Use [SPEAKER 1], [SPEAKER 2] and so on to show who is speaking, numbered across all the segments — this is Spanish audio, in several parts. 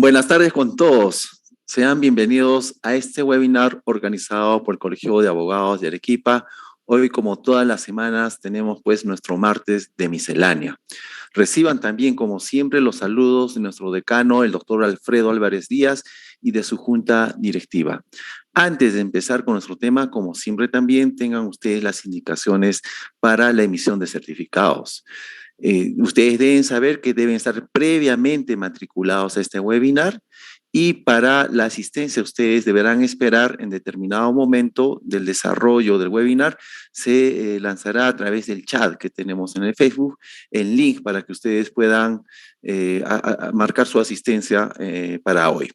[SPEAKER 1] Buenas tardes con todos. Sean bienvenidos a este webinar organizado por el Colegio de Abogados de Arequipa. Hoy, como todas las semanas, tenemos pues nuestro martes de miscelánea. Reciban también, como siempre, los saludos de nuestro decano, el doctor Alfredo Álvarez Díaz, y de su junta directiva. Antes de empezar con nuestro tema, como siempre también, tengan ustedes las indicaciones para la emisión de certificados. Ustedes deben saber que deben estar previamente matriculados a este webinar y para la asistencia ustedes deberán esperar en determinado momento del desarrollo del webinar. Se lanzará a través del chat que tenemos en el Facebook el link para que ustedes puedan marcar su asistencia para hoy.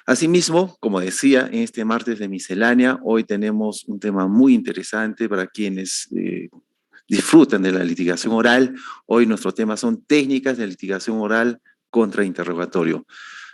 [SPEAKER 1] Asimismo, como decía, en este martes de miscelánea, hoy tenemos un tema muy interesante para quienes disfrutan de la litigación oral. Hoy nuestro tema son técnicas de litigación oral contra interrogatorio.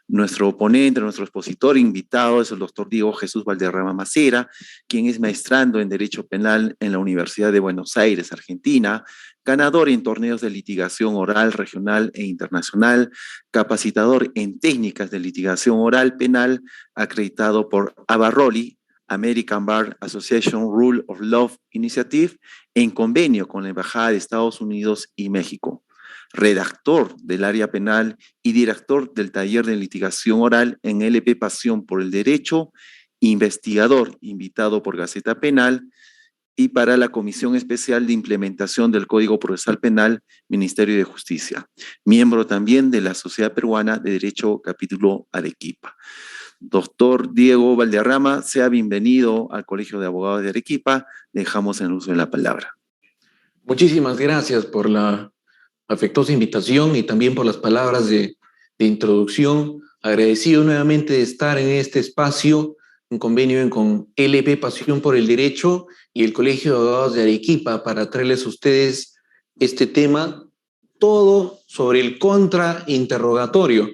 [SPEAKER 1] Nuestro ponente, nuestro expositor invitado es el doctor Diego Jesús Valderrama Macera, quien es maestrando en Derecho Penal en la Universidad de Buenos Aires, Argentina, ganador en torneos de litigación oral regional e internacional, capacitador en técnicas de litigación oral penal, acreditado por Abarroli, American Bar Association Rule of Law Initiative, en convenio con la Embajada de Estados Unidos y México. Redactor del área penal y director del taller de litigación oral en LP Pasión por el Derecho, investigador invitado por Gaceta Penal y para la Comisión Especial de Implementación del Código Procesal Penal, Ministerio de Justicia. Miembro también de la Sociedad Peruana de Derecho Capítulo Arequipa. Doctor Diego Valderrama, sea bienvenido al Colegio de Abogados de Arequipa. Dejamos en uso de la palabra.
[SPEAKER 2] Muchísimas gracias por la afectuosa invitación y también por las palabras de introducción. Agradecido nuevamente de estar en este espacio, en convenio con LP Pasión por el Derecho y el Colegio de Abogados de Arequipa para traerles a ustedes este tema, todo sobre el contrainterrogatorio.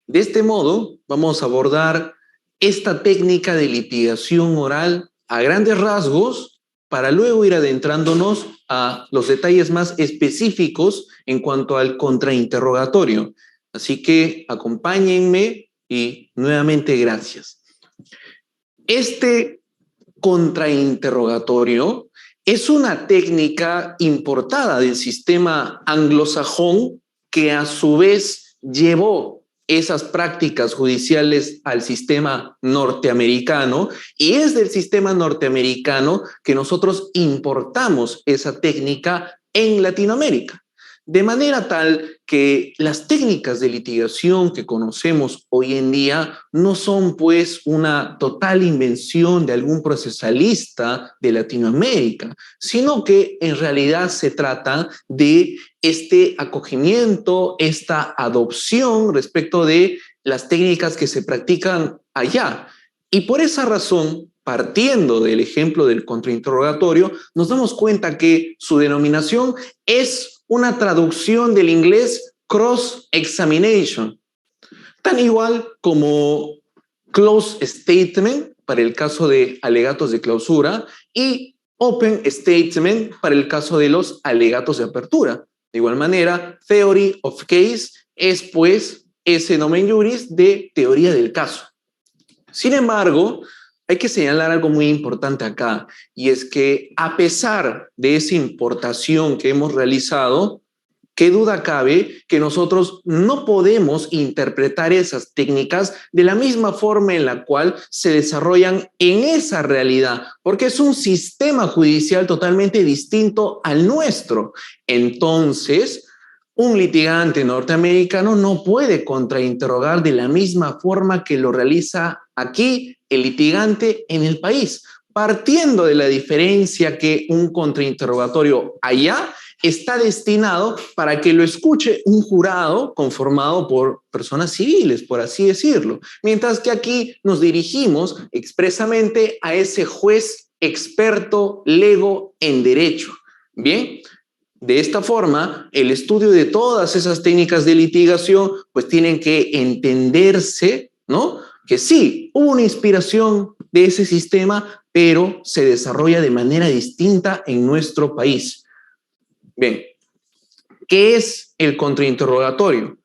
[SPEAKER 2] De este modo, vamos a abordar esta técnica de litigación oral a grandes rasgos para luego ir adentrándonos a los detalles más específicos en cuanto al contrainterrogatorio. Así que acompáñenme y nuevamente gracias. Este contrainterrogatorio es una técnica importada del sistema anglosajón que a su vez llevó esas prácticas judiciales al sistema norteamericano, y es del sistema norteamericano que nosotros importamos esa técnica en Latinoamérica. De manera tal que las técnicas de litigación que conocemos hoy en día no son pues una total invención de algún procesalista de Latinoamérica, sino que en realidad se trata de este acogimiento, esta adopción respecto de las técnicas que se practican allá. Y por esa razón, partiendo del ejemplo del contrainterrogatorio, nos damos cuenta que su denominación es una traducción del inglés cross-examination, tan igual como close statement para el caso de alegatos de clausura y open statement para el caso de los alegatos de apertura. De igual manera, theory of case es pues ese nomen juris de teoría del caso. Sin embargo, hay que señalar algo muy importante acá, y es que a pesar de esa importación que hemos realizado, qué duda cabe que nosotros no podemos interpretar esas técnicas de la misma forma en la cual se desarrollan en esa realidad, porque es un sistema judicial totalmente distinto al nuestro. Entonces, un litigante norteamericano no puede contrainterrogar de la misma forma que lo realiza aquí el litigante en el país, partiendo de la diferencia que un contrainterrogatorio allá está destinado para que lo escuche un jurado conformado por personas civiles, por así decirlo, mientras que aquí nos dirigimos expresamente a ese juez experto lego en derecho. Bien, de esta forma, el estudio de todas esas técnicas de litigación pues tienen que entenderse, ¿no?, que sí, hubo una inspiración de ese sistema, pero se desarrolla de manera distinta en nuestro país. Bien, ¿qué es el contrainterrogatorio?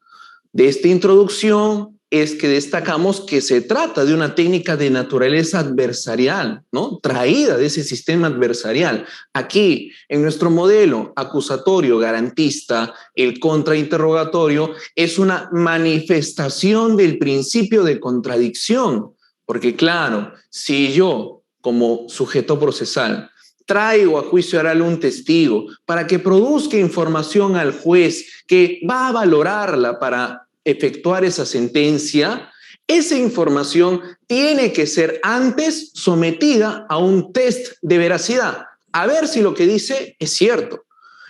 [SPEAKER 2] De esta introducción es que destacamos que se trata de una técnica de naturaleza adversarial, ¿no? Traída de ese sistema adversarial. Aquí, en nuestro modelo acusatorio garantista, el contrainterrogatorio es una manifestación del principio de contradicción, porque claro, si yo, como sujeto procesal, traigo a juicio oral un testigo para que produzca información al juez que va a valorarla para efectuar esa sentencia, esa información tiene que ser antes sometida a un test de veracidad, a ver si lo que dice es cierto.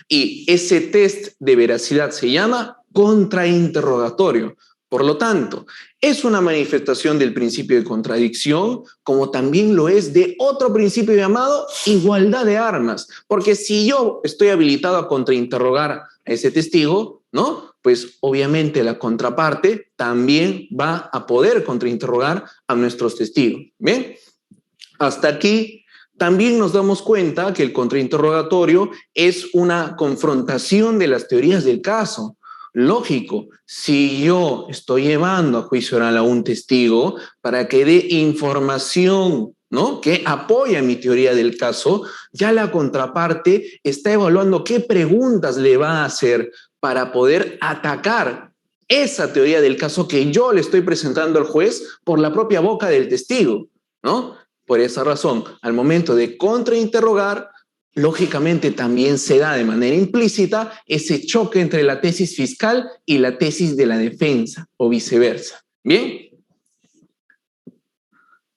[SPEAKER 2] Y ese test de veracidad se llama contrainterrogatorio. Por lo tanto, es una manifestación del principio de contradicción, como también lo es de otro principio llamado igualdad de armas. Porque si yo estoy habilitado a contrainterrogar a ese testigo, ¿no? Pues obviamente la contraparte también va a poder contrainterrogar a nuestros testigos. ¿Bien? Hasta aquí también nos damos cuenta que el contrainterrogatorio es una confrontación de las teorías del caso. Lógico, si yo estoy llevando a juicio oral a un testigo para que dé información, ¿no?, que apoya mi teoría del caso, ya la contraparte está evaluando qué preguntas le va a hacer para poder atacar esa teoría del caso que yo le estoy presentando al juez por la propia boca del testigo, ¿no? Por esa razón, al momento de contrainterrogar, lógicamente también se da de manera implícita ese choque entre la tesis fiscal y la tesis de la defensa o viceversa. Bien.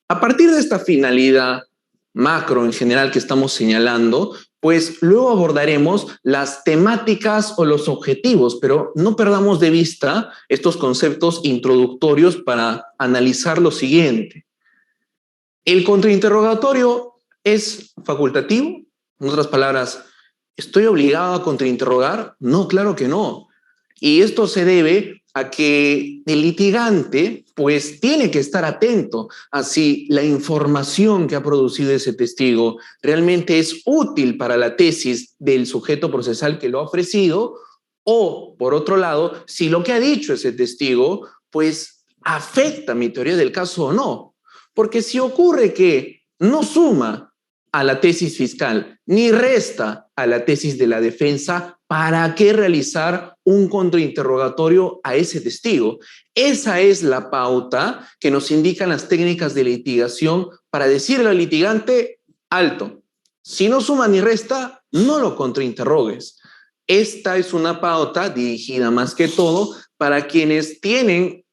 [SPEAKER 2] A partir de esta finalidad macro en general que estamos señalando, pues luego abordaremos las temáticas o los objetivos, pero no perdamos de vista estos conceptos introductorios para analizar lo siguiente. ¿El contrainterrogatorio es facultativo? En otras palabras, ¿estoy obligado a contrainterrogar? No, claro que no. Y esto se debe a que el litigante pues tiene que estar atento a si la información que ha producido ese testigo realmente es útil para la tesis del sujeto procesal que lo ha ofrecido, o por otro lado, si lo que ha dicho ese testigo pues afecta mi teoría del caso o no. Porque si ocurre que no suma a la tesis fiscal ni resta a la tesis de la defensa, ¿para qué realizar un contrainterrogatorio a ese testigo? Esa es la pauta que nos indican las técnicas de litigación para decirle al litigante, alto, si no suma ni resta, no lo contrainterrogues. Esta es una pauta dirigida más que todo para quienes tienen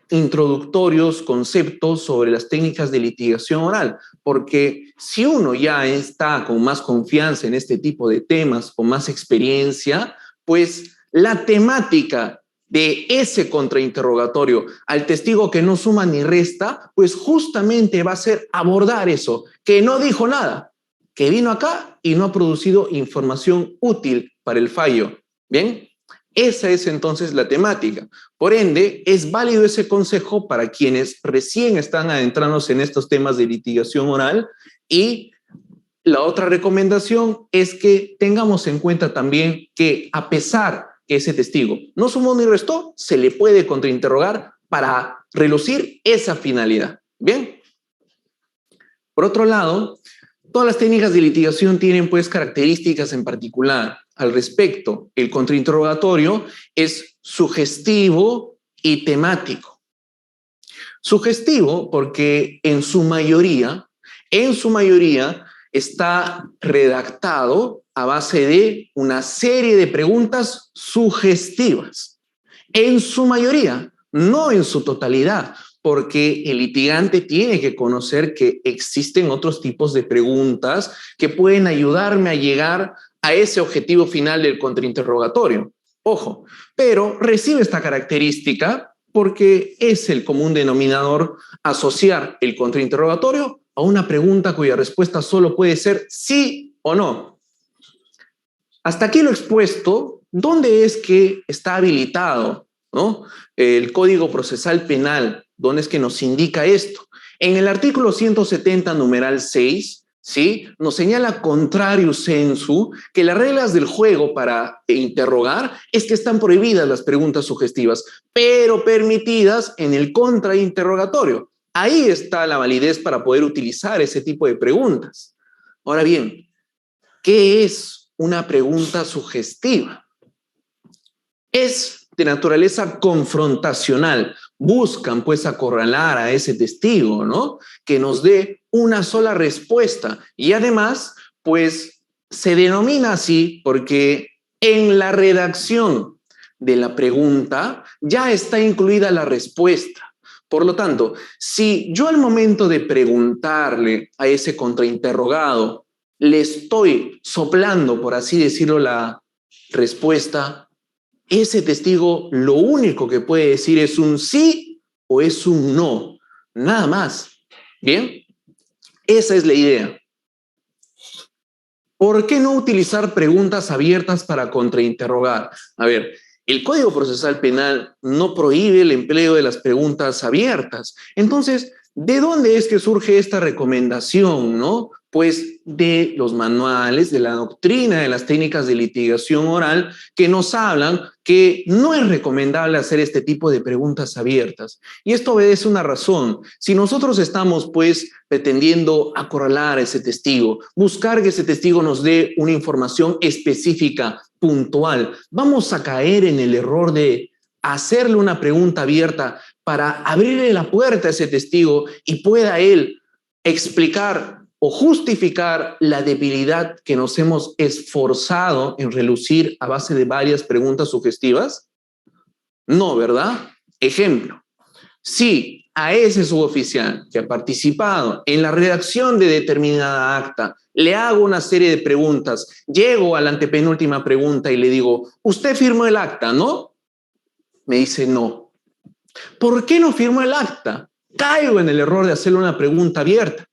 [SPEAKER 2] introductorios, conceptos sobre las técnicas de litigación oral, porque si uno ya está con más confianza en este tipo de temas, con más experiencia, pues la temática de ese contrainterrogatorio al testigo que no suma ni resta, pues justamente va a ser abordar eso, que no dijo nada, que vino acá y no ha producido información útil para el fallo. ¿Bien? Esa es entonces la temática. Por ende, es válido ese consejo para quienes recién están adentrándose en estos temas de litigación oral. Y la otra recomendación es que tengamos en cuenta también que a pesar que ese testigo no sumó ni restó, se le puede contrainterrogar para relucir esa finalidad. Bien. Por otro lado, todas las técnicas de litigación tienen pues características en particular. Al respecto, el contrainterrogatorio es sugestivo y temático. Sugestivo porque en su mayoría está redactado a base de una serie de preguntas sugestivas. En su mayoría, no en su totalidad, porque el litigante tiene que conocer que existen otros tipos de preguntas que pueden ayudarme a llegar a ese objetivo final del contrainterrogatorio. Ojo, pero recibe esta característica porque es el común denominador asociar el contrainterrogatorio a una pregunta cuya respuesta solo puede ser sí o no. Hasta aquí lo expuesto, ¿dónde es que está habilitado, ¿no?, el Código Procesal Penal? ¿Dónde es que nos indica esto? En el artículo 170, numeral 6, ¿sí? Nos señala contrarius sensu que las reglas del juego para interrogar es que están prohibidas las preguntas sugestivas, pero permitidas en el contrainterrogatorio. Ahí está la validez para poder utilizar ese tipo de preguntas. Ahora bien, ¿qué es una pregunta sugestiva? Es de naturaleza confrontacional. Buscan pues acorralar a ese testigo, ¿no? Que nos dé una sola respuesta. Y además, pues se denomina así porque en la redacción de la pregunta ya está incluida la respuesta. Por lo tanto, si yo al momento de preguntarle a ese contrainterrogado le estoy soplando, por así decirlo, la respuesta, ese testigo lo único que puede decir es un sí o es un no, nada más. Bien, esa es la idea. ¿Por qué no utilizar preguntas abiertas para contrainterrogar? A ver, el Código Procesal Penal no prohíbe el empleo de las preguntas abiertas. Entonces, ¿de dónde es que surge esta recomendación, no? Pues de los manuales, de la doctrina de las técnicas de litigación oral que nos hablan que no es recomendable hacer este tipo de preguntas abiertas. Y esto obedece una razón. Si nosotros estamos, pues, pretendiendo acorralar a ese testigo, buscar que ese testigo nos dé una información específica, puntual, vamos a caer en el error de hacerle una pregunta abierta para abrirle la puerta a ese testigo y pueda él explicar o justificar la debilidad que nos hemos esforzado en relucir a base de varias preguntas sugestivas? No, ¿verdad? Ejemplo, si a ese suboficial que ha participado en la redacción de determinada acta le hago una serie de preguntas, llego a la antepenúltima pregunta y le digo, ¿usted firmó el acta, no? Me dice no. ¿Por qué no firmó el acta? Caigo en el error de hacerle una pregunta abierta.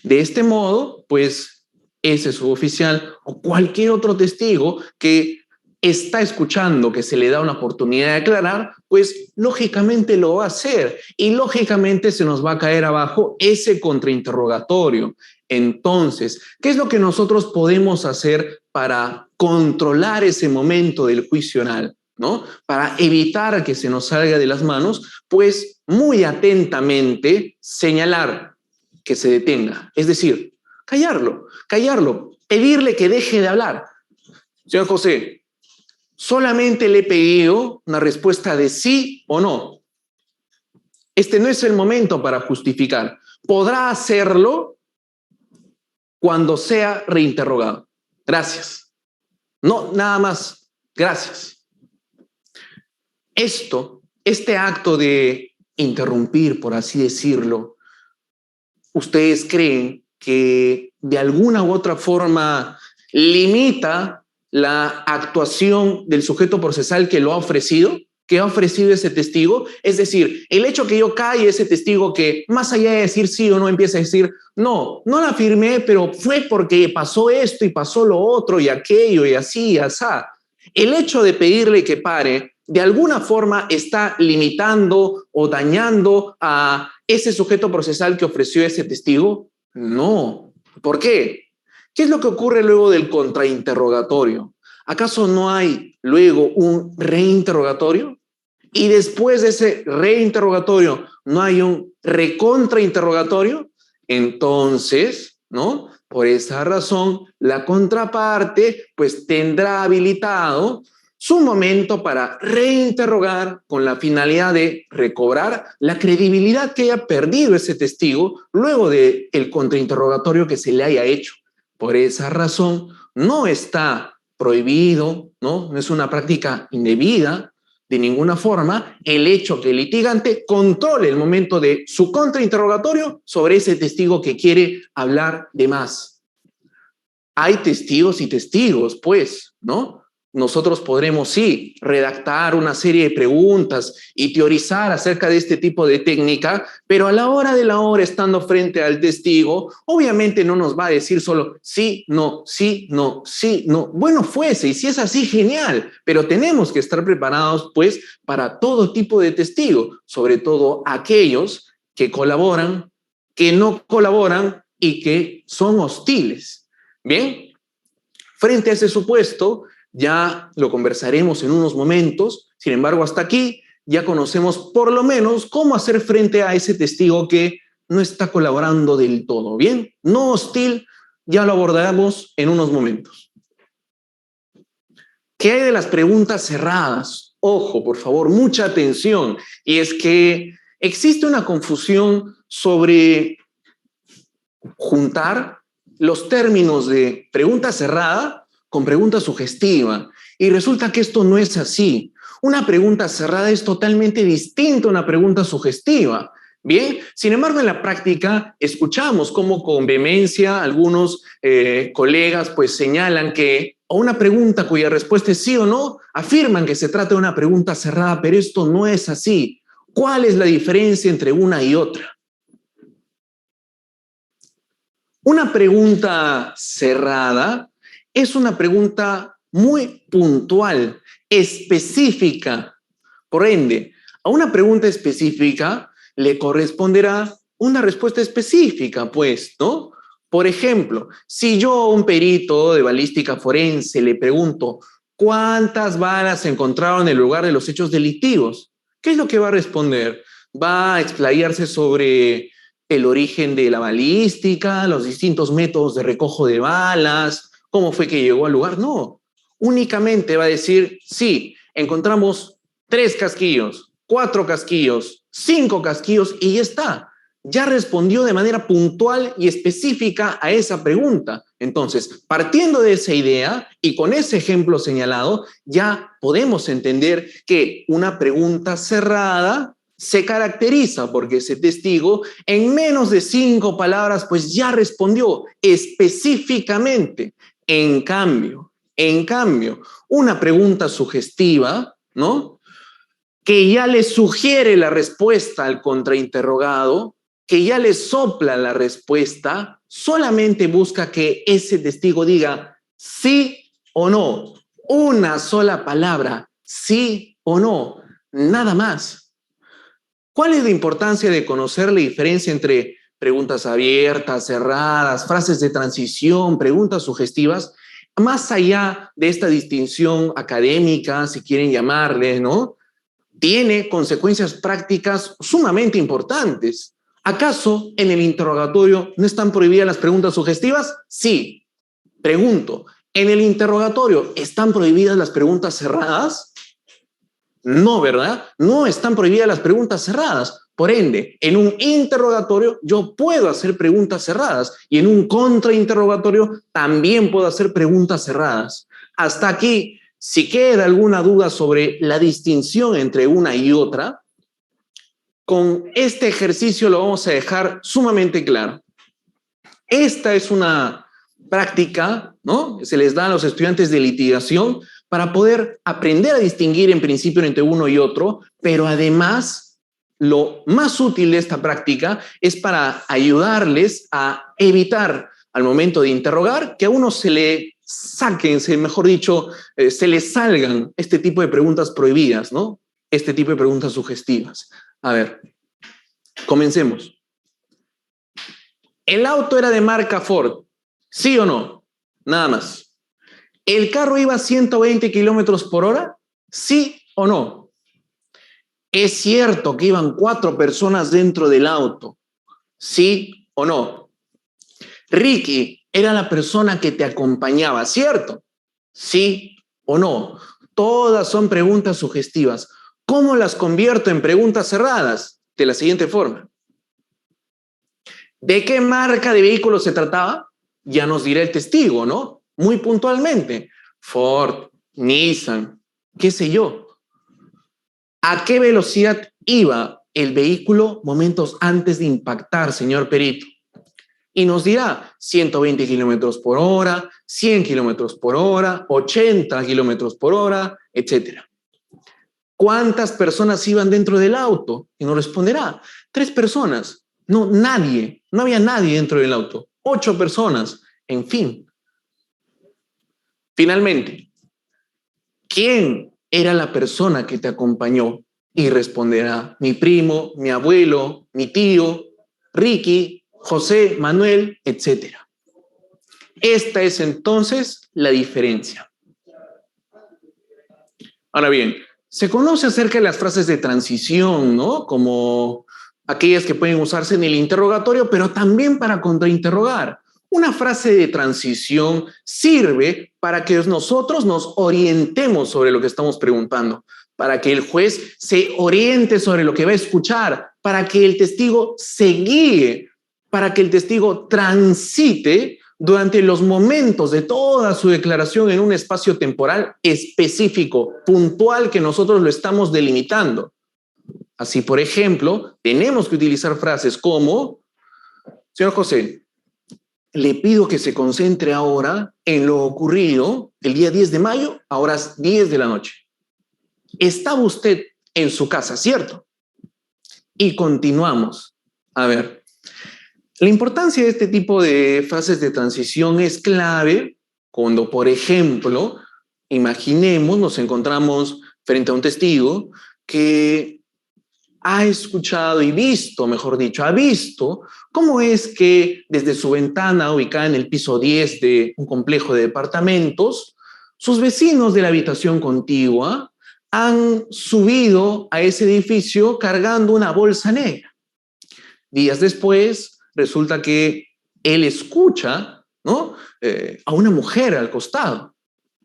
[SPEAKER 2] De este modo, pues, ese suboficial o cualquier otro testigo que está escuchando que se le da una oportunidad de aclarar, pues lógicamente lo va a hacer y lógicamente se nos va a caer abajo ese contrainterrogatorio. Entonces, ¿qué es lo que nosotros podemos hacer para controlar ese momento del juicio oral, ¿no? Para evitar que se nos salga de las manos, pues muy atentamente señalar que se detenga, es decir, callarlo, pedirle que deje de hablar. Señor José, solamente le he pedido una respuesta de sí o no. Este no es el momento para justificar. Podrá hacerlo cuando sea reinterrogado. Gracias. No, nada más. Gracias. Este acto de interrumpir, por así decirlo, ¿ustedes creen que de alguna u otra forma limita la actuación del sujeto procesal que lo ha ofrecido? ¿Que ha ofrecido ese testigo? Es decir, el hecho que yo calle ese testigo que más allá de decir sí o no empieza a decir no la firmé, pero fue porque pasó esto y pasó lo otro y aquello y así y asá. El hecho de pedirle que pare de alguna forma está limitando o dañando a ese sujeto procesal que ofreció ese testigo. No. ¿Por qué? ¿Qué es lo que ocurre luego del contrainterrogatorio? ¿Acaso no hay luego un reinterrogatorio? Y después de ese reinterrogatorio, ¿no hay un recontrainterrogatorio? Entonces, ¿no? Por esa razón, la contraparte pues tendrá habilitado su momento para reinterrogar con la finalidad de recobrar la credibilidad que haya perdido ese testigo luego del contrainterrogatorio que se le haya hecho. Por esa razón, no está prohibido, no es una práctica indebida de ninguna forma el hecho que el litigante controle el momento de su contrainterrogatorio sobre ese testigo que quiere hablar de más. Hay testigos y testigos, pues, ¿no? Nosotros podremos, sí, redactar una serie de preguntas y teorizar acerca de este tipo de técnica, pero a la hora de la hora, estando frente al testigo, obviamente no nos va a decir solo sí, no, sí, no, sí, no. Bueno, fuese, y si es así, genial, pero tenemos que estar preparados, pues, para todo tipo de testigo, sobre todo aquellos que colaboran, que no colaboran y que son hostiles. Bien, frente a ese supuesto, ya lo conversaremos en unos momentos. Sin embargo, hasta aquí ya conocemos por lo menos cómo hacer frente a ese testigo que no está colaborando del todo. Bien, no hostil, ya lo abordaremos en unos momentos. ¿Qué hay de las preguntas cerradas? Ojo, por favor, mucha atención. Y es que existe una confusión sobre juntar los términos de pregunta cerrada con pregunta sugestiva. Y resulta que esto no es así. Una pregunta cerrada es totalmente distinta a una pregunta sugestiva. Bien, sin embargo, en la práctica escuchamos cómo con vehemencia algunos colegas pues señalan que a una pregunta cuya respuesta es sí o no, afirman que se trata de una pregunta cerrada, pero esto no es así. ¿Cuál es la diferencia entre una y otra? Una pregunta cerrada es una pregunta muy puntual, específica. Por ende, a una pregunta específica le corresponderá una respuesta específica, pues, ¿no? Por ejemplo, si yo a un perito de balística forense le pregunto ¿cuántas balas se encontraron en el lugar de los hechos delictivos? ¿Qué es lo que va a responder? ¿Va a explayarse sobre el origen de la balística, los distintos métodos de recojo de balas, cómo fue que llegó al lugar? No, únicamente va a decir, sí, encontramos 3 casquillos, 4 casquillos, 5 casquillos y ya está. Ya respondió de manera puntual y específica a esa pregunta. Entonces, partiendo de esa idea y con ese ejemplo señalado, ya podemos entender que una pregunta cerrada se caracteriza porque ese testigo en menos de 5 palabras pues ya respondió específicamente. En cambio, una pregunta sugestiva, ¿no? Que ya le sugiere la respuesta al contrainterrogado, que ya le sopla la respuesta, solamente busca que ese testigo diga sí o no. Una sola palabra, sí o no, nada más. ¿Cuál es la importancia de conocer la diferencia entre preguntas abiertas, cerradas, frases de transición, preguntas sugestivas? Más allá de esta distinción académica, si quieren llamarle, ¿no? Tiene consecuencias prácticas sumamente importantes. ¿Acaso en el interrogatorio no están prohibidas las preguntas sugestivas? Sí. Pregunto, ¿en el interrogatorio están prohibidas las preguntas cerradas? No, ¿verdad? No están prohibidas las preguntas cerradas. Por ende, en un interrogatorio yo puedo hacer preguntas cerradas y en un contrainterrogatorio también puedo hacer preguntas cerradas. Hasta aquí, si queda alguna duda sobre la distinción entre una y otra, con este ejercicio lo vamos a dejar sumamente claro. Esta es una práctica, ¿no? Se les da a los estudiantes de litigación para poder aprender a distinguir en principio entre uno y otro, pero además lo más útil de esta práctica es para ayudarles a evitar al momento de interrogar que a uno se le saquen, mejor dicho, se le salgan este tipo de preguntas prohibidas, ¿no? Este tipo de preguntas sugestivas. A ver, comencemos. ¿El auto era de marca Ford? ¿Sí o no? Nada más. ¿El carro iba a 120 kilómetros por hora? ¿Sí o no? ¿Es cierto que iban 4 personas dentro del auto? ¿Sí o no? Ricky era la persona que te acompañaba, ¿cierto? ¿Sí o no? Todas son preguntas sugestivas. ¿Cómo las convierto en preguntas cerradas? De la siguiente forma. ¿De qué marca de vehículo se trataba? Ya nos dirá el testigo, ¿no? Muy puntualmente. Ford, Nissan, qué sé yo. ¿A qué velocidad iba el vehículo momentos antes de impactar, señor perito? Y nos dirá 120 kilómetros por hora, 100 kilómetros por hora, 80 kilómetros por hora, etc. ¿Cuántas personas iban dentro del auto? Y nos responderá 3 personas. No, nadie. No había nadie dentro del auto. 8 personas. En fin. Finalmente, ¿quién era la persona que te acompañó? Y responderá mi primo, mi abuelo, mi tío, Ricky, José, Manuel, etc. Esta es entonces la diferencia. Ahora bien, se conoce acerca de las frases de transición, ¿no? Como aquellas que pueden usarse en el interrogatorio, pero también para contrainterrogar. Una frase de transición sirve para que nosotros nos orientemos sobre lo que estamos preguntando, para que el juez se oriente sobre lo que va a escuchar, para que el testigo se guíe, para que el testigo transite durante los momentos de toda su declaración en un espacio temporal específico, puntual, que nosotros lo estamos delimitando. Así, por ejemplo, tenemos que utilizar frases como: señor José, le pido que se concentre ahora en lo ocurrido el día 10 de mayo a horas 10 de la noche. Estaba usted en su casa, ¿cierto? Y continuamos. A ver, la importancia de este tipo de frases de transición es clave cuando, por ejemplo, imaginemos, nos encontramos frente a un testigo que ha escuchado y visto, mejor dicho, ha visto cómo es que desde su ventana ubicada en el piso 10 de un complejo de departamentos, sus vecinos de la habitación contigua han subido a ese edificio cargando una bolsa negra. Días después, resulta que él escucha, ¿no? A una mujer al costado,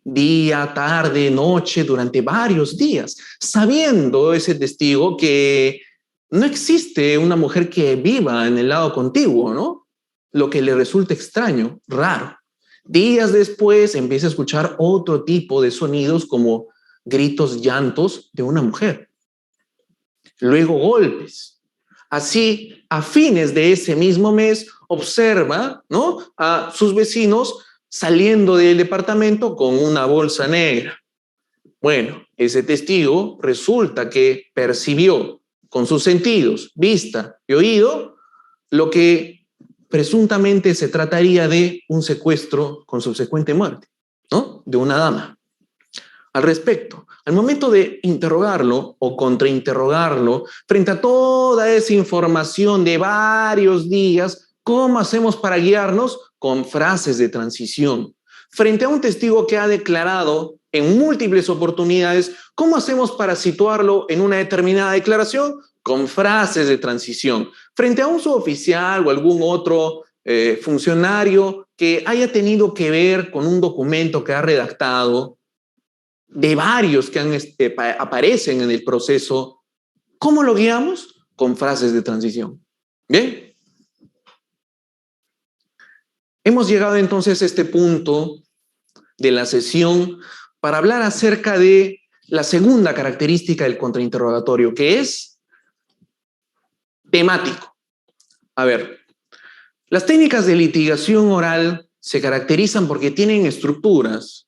[SPEAKER 2] día, tarde, noche, durante varios días, sabiendo ese testigo que no existe una mujer que viva en el lado contiguo, ¿no? Lo que le resulta extraño, raro. Días después empieza a escuchar otro tipo de sonidos como gritos, llantos de una mujer. Luego golpes. Así, a fines de ese mismo mes, observa, ¿no?, a sus vecinos saliendo del departamento con una bolsa negra. Bueno, ese testigo resulta que percibió con sus sentidos, vista y oído, lo que presuntamente se trataría de un secuestro con subsecuente muerte, ¿no?, de una dama. Al respecto, al momento de interrogarlo o contrainterrogarlo, frente a toda esa información de varios días, ¿cómo hacemos para guiarnos? Con frases de transición. Frente a un testigo que ha declarado en múltiples oportunidades, ¿cómo hacemos para situarlo en una determinada declaración? Con frases de transición. Frente a un suboficial o algún otro funcionario que haya tenido que ver con un documento que ha redactado, de varios que aparecen en el proceso, ¿cómo lo guiamos? Con frases de transición. ¿Bien? Hemos llegado entonces a este punto de la sesión para hablar acerca de la segunda característica del contrainterrogatorio, que es temático. A ver, las técnicas de litigación oral se caracterizan porque tienen estructuras.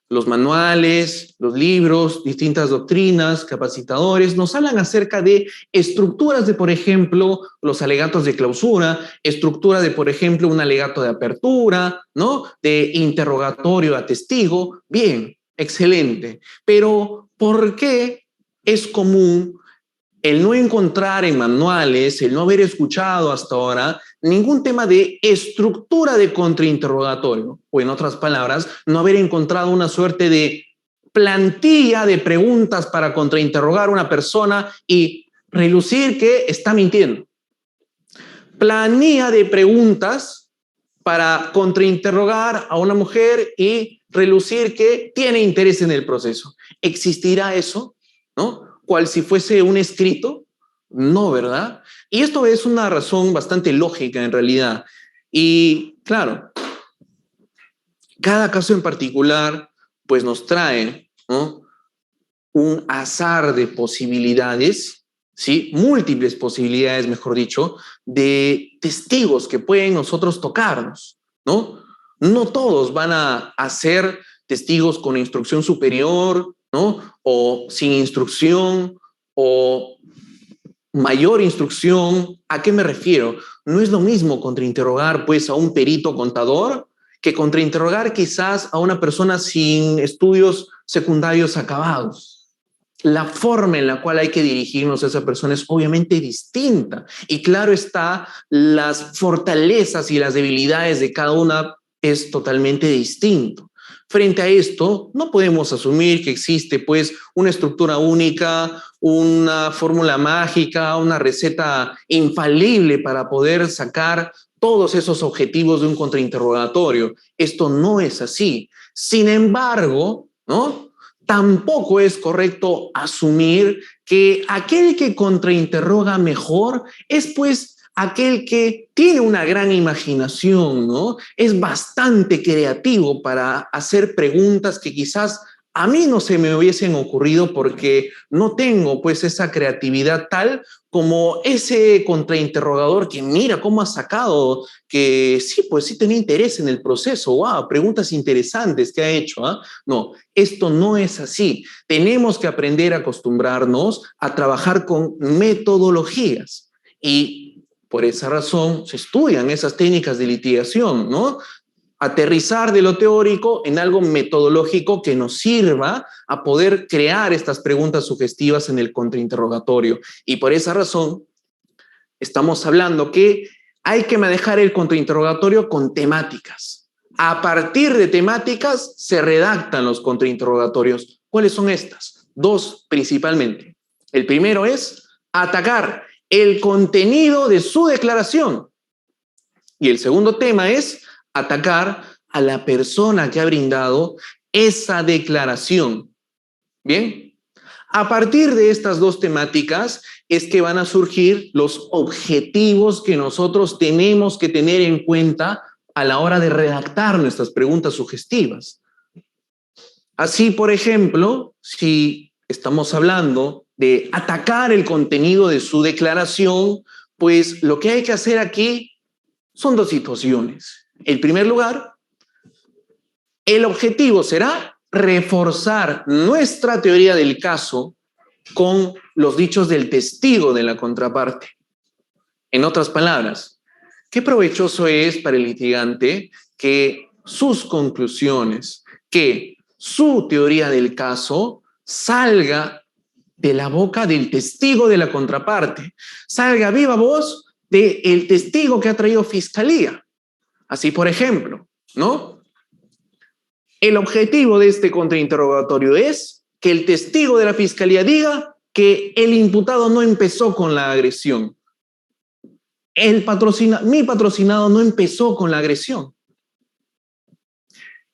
[SPEAKER 2] Los manuales, los libros, distintas doctrinas, capacitadores, nos hablan acerca de estructuras de, por ejemplo, los alegatos de clausura, estructura de, por ejemplo, un alegato de apertura, ¿no?, de interrogatorio a testigo. Bien, excelente. Pero, ¿por qué es común el no encontrar en manuales, el no haber escuchado hasta ahora ningún tema de estructura de contrainterrogatorio? O en otras palabras, no haber encontrado una suerte de plantilla de preguntas para contrainterrogar a una persona y relucir que está mintiendo. Planilla de preguntas para contrainterrogar a una mujer y relucir que tiene interés en el proceso. ¿Existirá eso? ¿No? ¿Cual si fuese un escrito? No, ¿verdad? Y esto es una razón bastante lógica en realidad. Y claro, cada caso en particular pues nos trae, ¿no?, un azar de posibilidades, ¿sí?, múltiples posibilidades, mejor dicho, de testigos que pueden nosotros tocarnos, ¿no? No todos van a ser testigos con instrucción superior, ¿no?, o sin instrucción, o mayor instrucción. ¿A qué me refiero? No es lo mismo contrainterrogar pues a un perito contador que contrainterrogar quizás a una persona sin estudios secundarios acabados. la forma en la cual hay que dirigirnos a esa persona es obviamente distinta. Y claro está, las fortalezas y las debilidades de cada una es totalmente distinto. Frente a esto, no podemos asumir que existe pues una estructura única, una fórmula mágica, una receta infalible para poder sacar todos esos objetivos de un contrainterrogatorio. Esto no es así. Sin embargo, ¿no? Tampoco es correcto asumir que aquel que contrainterroga mejor es pues aquel que tiene una gran imaginación, ¿no? Es bastante creativo para hacer preguntas que quizás a mí no se me hubiesen ocurrido porque no tengo pues esa creatividad tal como ese contrainterrogador que mira cómo ha sacado, que sí, pues sí tenía interés en el proceso, wow, preguntas interesantes que ha hecho, ¿ah? No, esto no es así. Tenemos que aprender a acostumbrarnos a trabajar con metodologías y por esa razón se estudian esas técnicas de litigación, ¿no? Aterrizar de lo teórico en algo metodológico que nos sirva a poder crear estas preguntas sugestivas en el contrainterrogatorio. Y por esa razón estamos hablando que hay que manejar el contrainterrogatorio con temáticas. A partir de temáticas se redactan los contrainterrogatorios. ¿Cuáles son estas? Dos principalmente. El primero es atacar el contenido de su declaración. Y el segundo tema es atacar a la persona que ha brindado esa declaración. Bien, a partir de estas dos temáticas es que van a surgir los objetivos que nosotros tenemos que tener en cuenta a la hora de redactar nuestras preguntas sugestivas. Así, por ejemplo, si estamos hablando de atacar el contenido de su declaración, pues lo que hay que hacer aquí son dos situaciones. En primer lugar, el objetivo será reforzar nuestra teoría del caso con los dichos del testigo de la contraparte. En otras palabras, qué provechoso es para el litigante que sus conclusiones, que su teoría del caso salga de la boca del testigo de la contraparte, salga viva voz del testigo que ha traído fiscalía. Así, por ejemplo, ¿no? El objetivo de este contrainterrogatorio es que el testigo de la fiscalía diga que el imputado no empezó con la agresión. Mi patrocinado no empezó con la agresión.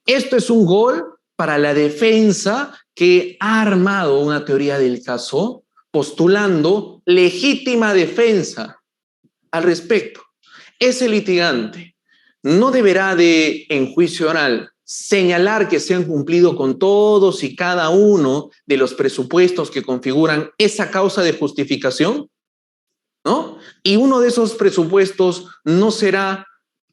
[SPEAKER 2] Esto es un gol para la defensa que ha armado una teoría del caso postulando legítima defensa al respecto. Ese litigante no deberá de, en juicio oral, señalar que se han cumplido con todos y cada uno de los presupuestos que configuran esa causa de justificación, ¿no? Y uno de esos presupuestos no será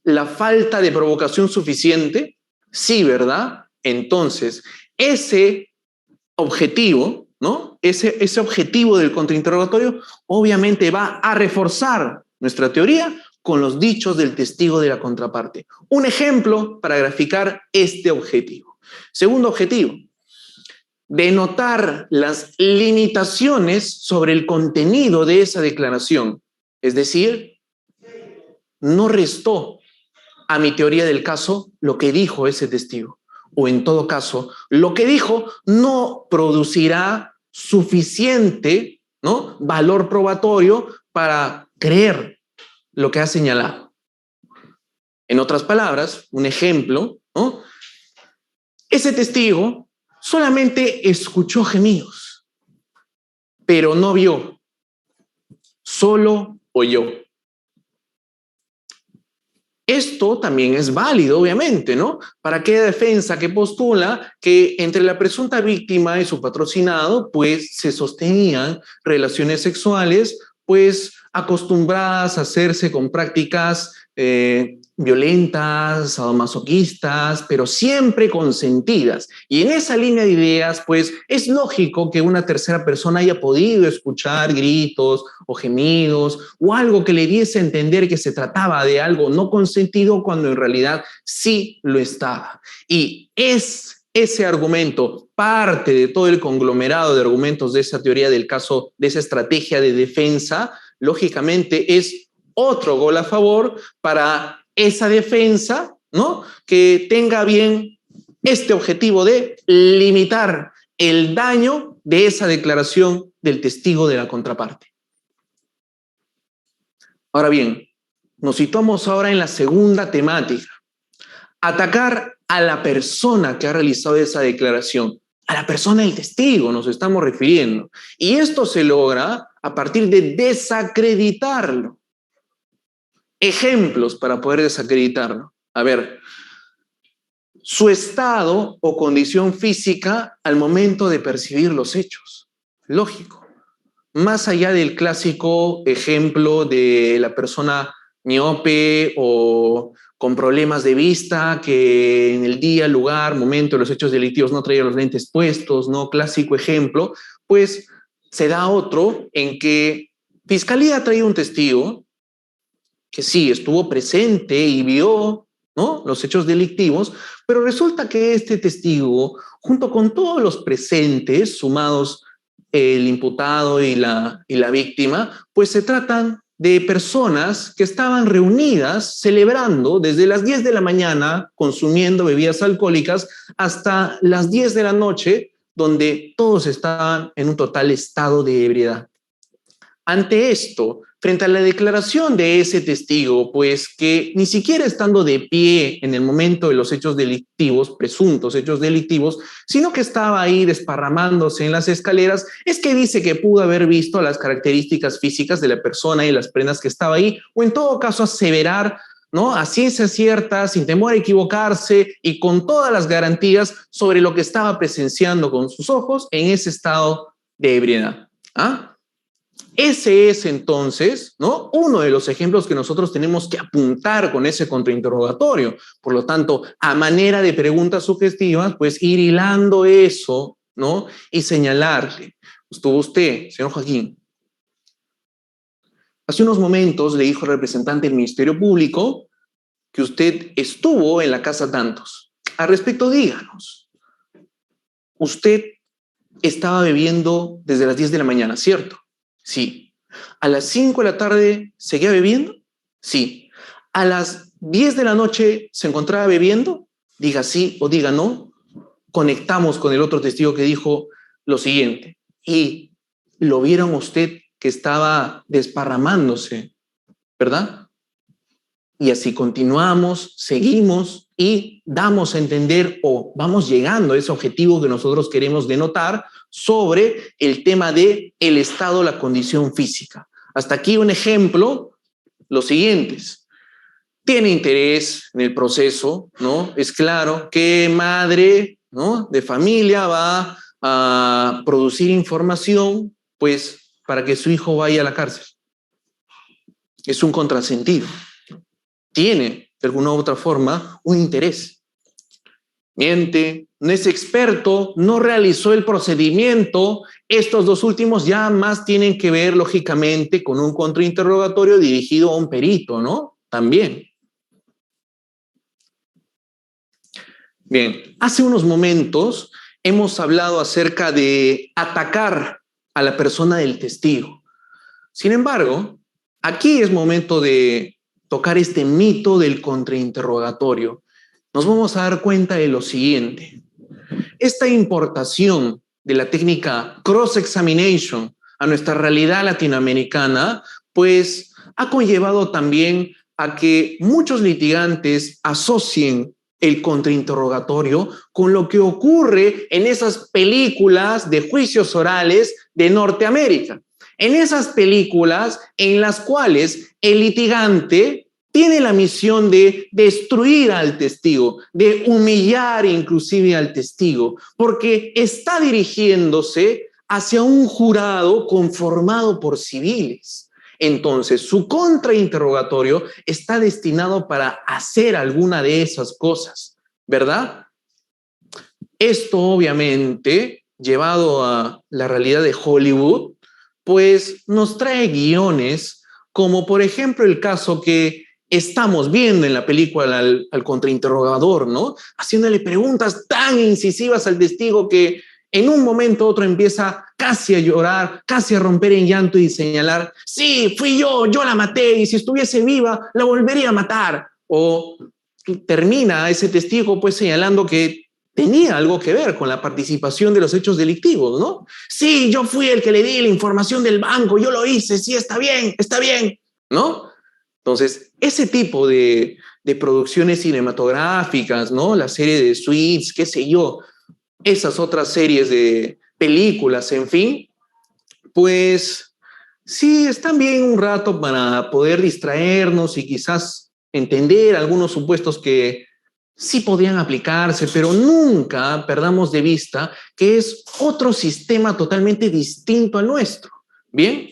[SPEAKER 2] la falta de provocación suficiente, sí, ¿verdad? Entonces, ese objetivo, ¿no? Ese objetivo del contrainterrogatorio obviamente va a reforzar nuestra teoría con los dichos del testigo de la contraparte. Un ejemplo para graficar este objetivo. Segundo objetivo, denotar las limitaciones sobre el contenido de esa declaración. Es decir, no restó a mi teoría del caso lo que dijo ese testigo. O en todo caso, lo que dijo no producirá suficiente, ¿no?, valor probatorio para creer lo que ha señalado. En otras palabras, un ejemplo, ¿no? Ese testigo solamente escuchó gemidos, pero no vio, solo oyó. Esto también es válido, obviamente, ¿no? Para aquella defensa que postula que entre la presunta víctima y su patrocinado, pues se sostenían relaciones sexuales, pues acostumbradas a hacerse con prácticas violentas, sadomasoquistas, pero siempre consentidas. Y en esa línea de ideas, pues es lógico que una tercera persona haya podido escuchar gritos o gemidos o algo que le diese a entender que se trataba de algo no consentido cuando en realidad sí lo estaba. Y es ese argumento, parte de todo el conglomerado de argumentos de esa teoría del caso, de esa estrategia de defensa, lógicamente es otro gol a favor para esa defensa, ¿no? Que tenga bien este objetivo de limitar el daño de esa declaración del testigo de la contraparte. Ahora bien, nos situamos ahora en la segunda temática. Atacar a la persona que ha realizado esa declaración, a la persona del testigo nos estamos refiriendo. Y esto se logra a partir de desacreditarlo. Ejemplos para poder desacreditarlo. A ver, su estado o condición física al momento de percibir los hechos. Lógico. Más allá del clásico ejemplo de la persona miope o con problemas de vista que en el día, lugar, momento de los hechos delictivos no traía los lentes puestos, ¿no? Clásico ejemplo, pues se da otro en que Fiscalía trae un testigo que sí estuvo presente y vio, ¿no?, los hechos delictivos, pero resulta que este testigo, junto con todos los presentes, sumados el imputado y la víctima, pues se tratan de personas que estaban reunidas celebrando desde las 10 de la mañana, consumiendo bebidas alcohólicas, hasta las 10 de la noche, donde todos estaban en un total estado de ebriedad. Ante esto, frente a la declaración de ese testigo, pues que ni siquiera estando de pie en el momento de los hechos delictivos, presuntos hechos delictivos, sino que estaba ahí desparramándose en las escaleras, es que dice que pudo haber visto las características físicas de la persona y las prendas que estaba ahí, o en todo caso aseverar, ¿no?, a ciencia cierta, sin temor a equivocarse y con todas las garantías sobre lo que estaba presenciando con sus ojos en ese estado de ebriedad. ¿Ah? Ese es entonces, ¿no?, uno de los ejemplos que nosotros tenemos que apuntar con ese contrainterrogatorio. Por lo tanto, a manera de preguntas sugestivas, pues ir hilando eso, ¿no?, y señalarle. Estuvo usted, señor Joaquín, hace unos momentos le dijo al representante del Ministerio Público que usted estuvo en la casa tantos. Al respecto, díganos, usted estaba bebiendo desde las 10 de la mañana, ¿cierto? Sí. ¿A las 5 de la tarde seguía bebiendo? Sí. ¿A las 10 de la noche se encontraba bebiendo? Diga sí o diga no. Conectamos con el otro testigo que dijo lo siguiente. Y lo vieron usted que estaba desparramándose, ¿verdad? Y así continuamos, seguimos y damos a entender o vamos llegando a ese objetivo que nosotros queremos denotar sobre el tema de el estado, la condición física. Hasta aquí un ejemplo, los siguientes. Tiene interés en el proceso, ¿no? Es claro que madre, ¿no?, de familia va a producir información, pues, para que su hijo vaya a la cárcel. Es un contrasentido. Tiene, de alguna u otra forma, un interés. Miente, no es experto, no realizó el procedimiento. Estos dos últimos ya más tienen que ver, lógicamente, con un contrainterrogatorio dirigido a un perito, ¿no? También. Bien, hace unos momentos hemos hablado acerca de atacar a la persona del testigo. Sin embargo, aquí es momento de tocar este mito del contrainterrogatorio. Nos vamos a dar cuenta de lo siguiente. Esta importación de la técnica cross-examination a nuestra realidad latinoamericana, pues ha conllevado también a que muchos litigantes asocien el contrainterrogatorio con lo que ocurre en esas películas de juicios orales de Norteamérica. En esas películas en las cuales el litigante tiene la misión de destruir al testigo, de humillar inclusive al testigo, porque está dirigiéndose hacia un jurado conformado por civiles. Entonces, su contrainterrogatorio está destinado para hacer alguna de esas cosas, ¿verdad? Esto, obviamente, llevado a la realidad de Hollywood, pues nos trae guiones como, por ejemplo, el caso que estamos viendo en la película al contrainterrogador, ¿no? Haciéndole preguntas tan incisivas al testigo que en un momento u otro empieza casi a llorar, casi a romper en llanto y señalar, sí, fui yo la maté y si estuviese viva la volvería a matar. O termina ese testigo pues señalando que tenía algo que ver con la participación de los hechos delictivos, ¿no? Sí, yo fui el que le di la información del banco, yo lo hice, sí, está bien, ¿no? Entonces, ese tipo de producciones cinematográficas, ¿no? La serie de Suits, qué sé yo, esas otras series de películas, en fin, pues sí, están bien un rato para poder distraernos y quizás entender algunos supuestos que sí podrían aplicarse, pero nunca perdamos de vista que es otro sistema totalmente distinto al nuestro. Bien,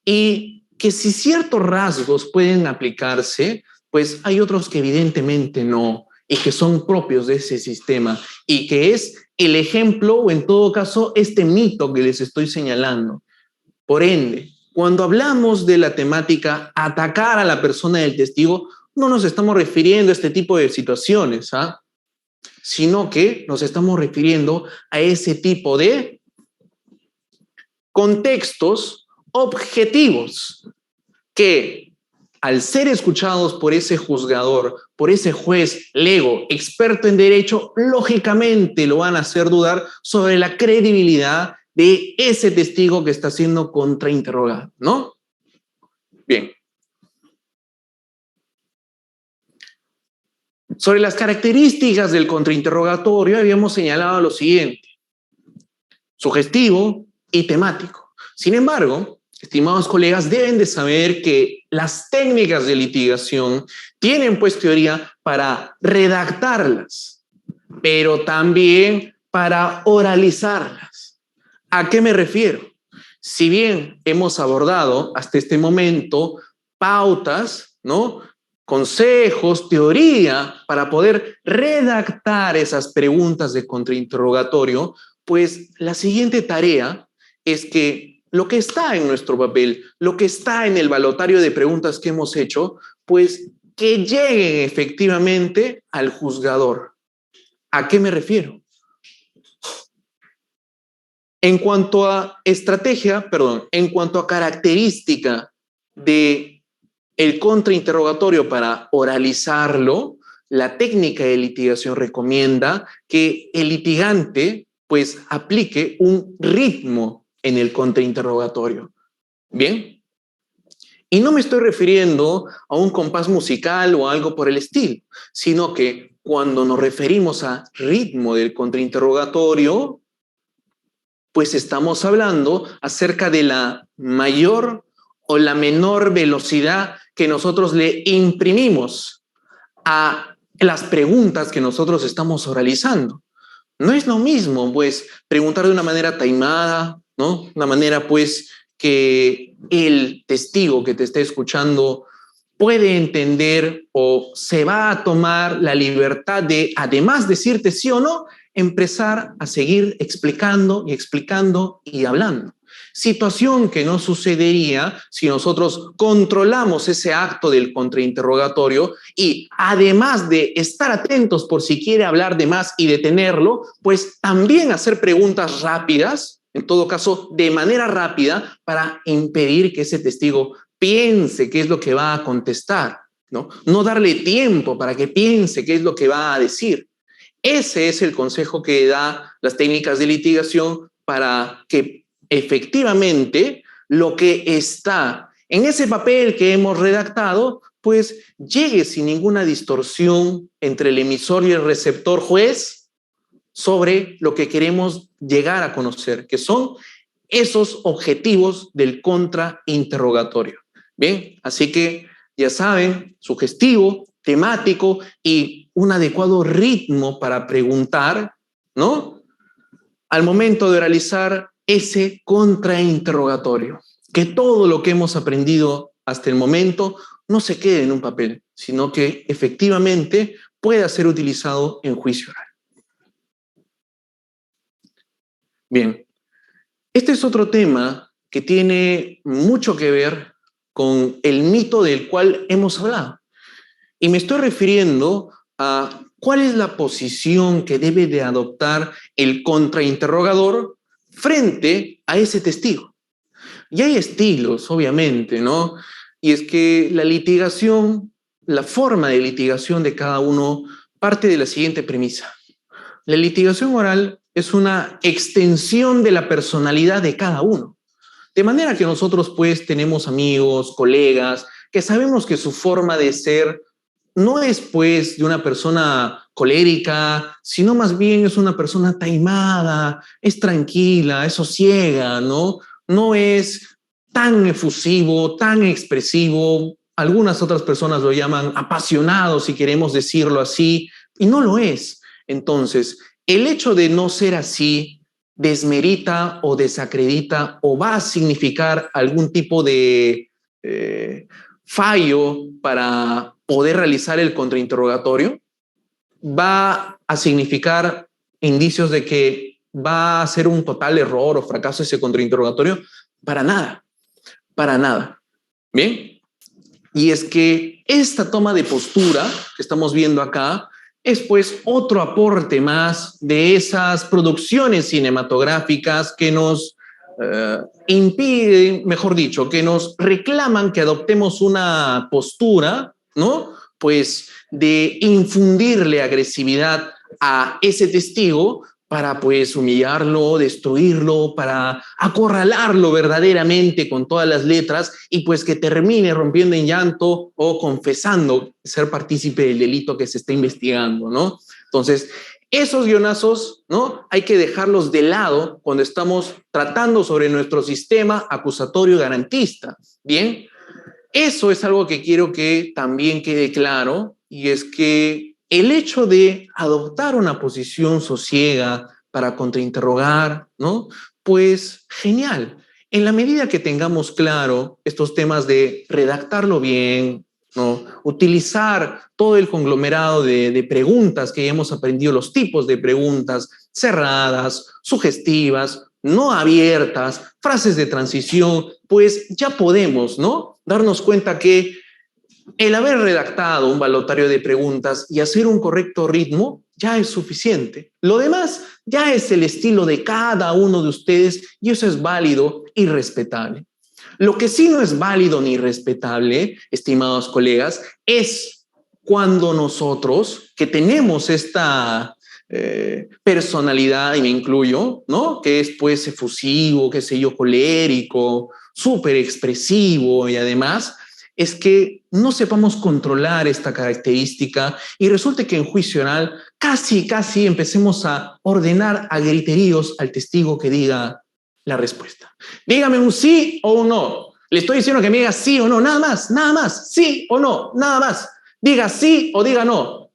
[SPEAKER 2] y que si ciertos rasgos pueden aplicarse, pues hay otros que evidentemente no, y que son propios de ese sistema, y que es el ejemplo, o en todo caso, este mito que les estoy señalando. Por ende, cuando hablamos de la temática atacar a la persona del testigo, no nos estamos refiriendo a este tipo de situaciones, sino que nos estamos refiriendo a ese tipo de contextos objetivos que, al ser escuchados por ese juzgador, por ese juez lego, experto en derecho, lógicamente lo van a hacer dudar sobre la credibilidad de ese testigo que está siendo contrainterrogado, ¿no? Bien. Sobre las características del contrainterrogatorio habíamos señalado lo siguiente: sugestivo y temático. Sin embargo, estimados colegas, deben de saber que las técnicas de litigación tienen pues teoría para redactarlas, pero también para oralizarlas. ¿A qué me refiero? Si bien hemos abordado hasta este momento pautas, ¿no? Consejos, teoría para poder redactar esas preguntas de contrainterrogatorio, pues la siguiente tarea es que lo que está en nuestro papel, lo que está en el balotario de preguntas que hemos hecho, pues que lleguen efectivamente al juzgador. ¿A qué me refiero? En cuanto a estrategia, perdón, en cuanto a característica de el contrainterrogatorio para oralizarlo, la técnica de litigación recomienda que el litigante pues aplique un ritmo en el contrainterrogatorio. Bien. Y no me estoy refiriendo a un compás musical o algo por el estilo, sino que cuando nos referimos a ritmo del contrainterrogatorio, pues estamos hablando acerca de la mayor o la menor velocidad que nosotros le imprimimos a las preguntas que nosotros estamos oralizando. No es lo mismo, pues, preguntar de una manera taimada, ¿no? Una manera, pues, que el testigo que te está escuchando puede entender o se va a tomar la libertad de, además de decirte sí o no, empezar a seguir explicando y hablando. Situación que no sucedería si nosotros controlamos ese acto del contrainterrogatorio y además de estar atentos por si quiere hablar de más y detenerlo, pues también hacer preguntas rápidas, en todo caso de manera rápida, para impedir que ese testigo piense qué es lo que va a contestar, ¿no? No darle tiempo para que piense qué es lo que va a decir. Ese es el consejo que da las técnicas de litigación para que efectivamente lo que está en ese papel que hemos redactado, pues llegue sin ninguna distorsión entre el emisor y el receptor juez sobre lo que queremos llegar a conocer, que son esos objetivos del contrainterrogatorio. Bien, así que ya saben, sugestivo, temático y un adecuado ritmo para preguntar, ¿no? Al momento de realizar ese contrainterrogatorio. Que todo lo que hemos aprendido hasta el momento no se quede en un papel, sino que efectivamente pueda ser utilizado en juicio oral. Bien, este es otro tema que tiene mucho que ver con el mito del cual hemos hablado. Y me estoy refiriendo a cuál es la posición que debe de adoptar el contrainterrogador frente a ese testigo. Y hay estilos, obviamente, ¿no? Y es que la litigación, la forma de litigación de cada uno parte de la siguiente premisa. La litigación oral es una extensión de la personalidad de cada uno. De manera que nosotros pues tenemos amigos, colegas, que sabemos que su forma de ser no es pues de una persona colérica, sino más bien es una persona taimada, es tranquila, es sosiega, ¿no? No es tan efusivo, tan expresivo. Algunas otras personas lo llaman apasionado, si queremos decirlo así, y no lo es. Entonces, el hecho de no ser así desmerita o desacredita o va a significar algún tipo de fallo para poder realizar el contrainterrogatorio, va a significar indicios de que va a ser un total error o fracaso ese contrainterrogatorio. Para nada, para nada. Bien, y es que esta toma de postura que estamos viendo acá es pues otro aporte más de esas producciones cinematográficas que nos impiden, mejor dicho, que nos reclaman que adoptemos una postura, ¿no? Pues de infundirle agresividad a ese testigo para pues humillarlo, destruirlo, para acorralarlo verdaderamente con todas las letras y pues que termine rompiendo en llanto o confesando ser partícipe del delito que se está investigando, ¿no? Entonces, esos guionazos, ¿no? Hay que dejarlos de lado cuando estamos tratando sobre nuestro sistema acusatorio garantista, ¿bien? Eso es algo que quiero que también quede claro, y es que el hecho de adoptar una posición sosiega para contrainterrogar, ¿no? Pues genial. En la medida que tengamos claro estos temas de redactarlo bien, ¿no? Utilizar todo el conglomerado de preguntas que ya hemos aprendido, los tipos de preguntas cerradas, sugestivas, no abiertas, frases de transición, pues ya podemos, ¿no? Darnos cuenta que el haber redactado un balotario de preguntas y hacer un correcto ritmo ya es suficiente. Lo demás ya es el estilo de cada uno de ustedes y eso es válido y respetable. Lo que sí no es válido ni respetable, estimados colegas, es cuando nosotros, que tenemos esta personalidad, y me incluyo, ¿no? Que es pues efusivo, qué sé yo, colérico, súper expresivo y además es que no sepamos controlar esta característica y resulte que en juicio oral casi empecemos a ordenar a griteríos al testigo que diga la respuesta. Dígame un sí o un no. Le estoy diciendo que me diga sí o no, nada más, sí o no, nada más. Diga sí o diga no.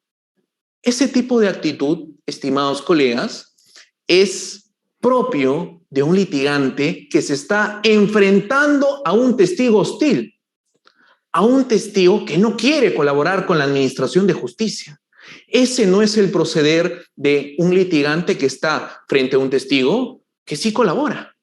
[SPEAKER 2] Ese tipo de actitud, estimados colegas, es propio de un litigante que se está enfrentando a un testigo hostil, a un testigo que no quiere colaborar con la administración de justicia. Ese no es el proceder de un litigante que está frente a un testigo que sí colabora.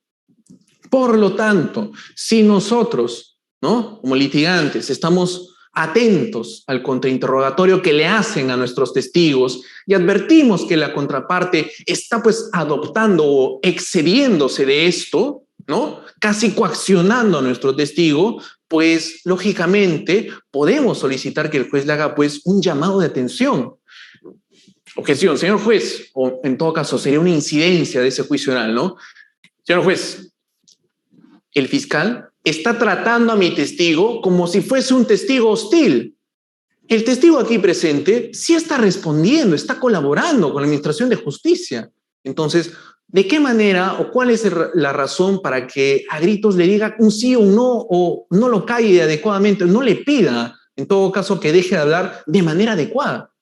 [SPEAKER 2] Por lo tanto, si nosotros, ¿no? Como litigantes, estamos atentos al contrainterrogatorio que le hacen a nuestros testigos y advertimos que la contraparte está pues adoptando o excediéndose de esto, ¿no? Casi coaccionando a nuestro testigo, pues lógicamente podemos solicitar que el juez le haga pues un llamado de atención. Objeción, señor juez, o en todo caso sería una incidencia de ese juicio oral, ¿no? Señor juez, el fiscal está tratando a mi testigo como si fuese un testigo hostil. El testigo aquí presente sí está respondiendo, está colaborando con la administración de justicia. Entonces, ¿de qué manera o cuál es la razón para que a gritos le diga un sí o un no o no lo calle adecuadamente, no le pida, en todo caso, que deje de hablar de manera adecuada?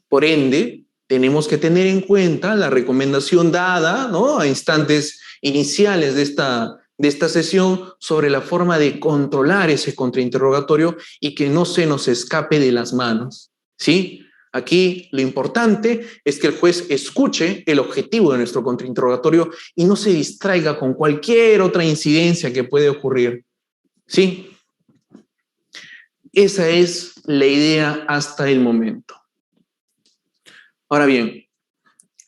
[SPEAKER 2] Por ende, tenemos que tener en cuenta la recomendación dada, ¿no?, a instantes iniciales de esta sesión sobre la forma de controlar ese contrainterrogatorio y que no se nos escape de las manos, ¿sí? Aquí lo importante es que el juez escuche el objetivo de nuestro contrainterrogatorio y no se distraiga con cualquier otra incidencia que puede ocurrir, ¿sí? Esa es la idea hasta el momento. Ahora bien,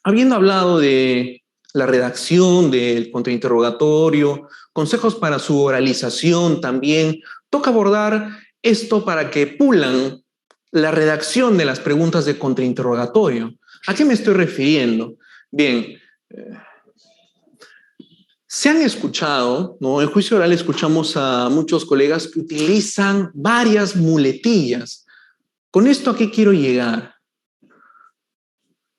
[SPEAKER 2] habiendo hablado de la redacción del contrainterrogatorio, consejos para su oralización también, toca abordar esto para que pulan la redacción de las preguntas de contrainterrogatorio. ¿A qué me estoy refiriendo? Bien, se han escuchado, ¿no? En juicio oral escuchamos a muchos colegas que utilizan varias muletillas. ¿Con esto a qué quiero llegar?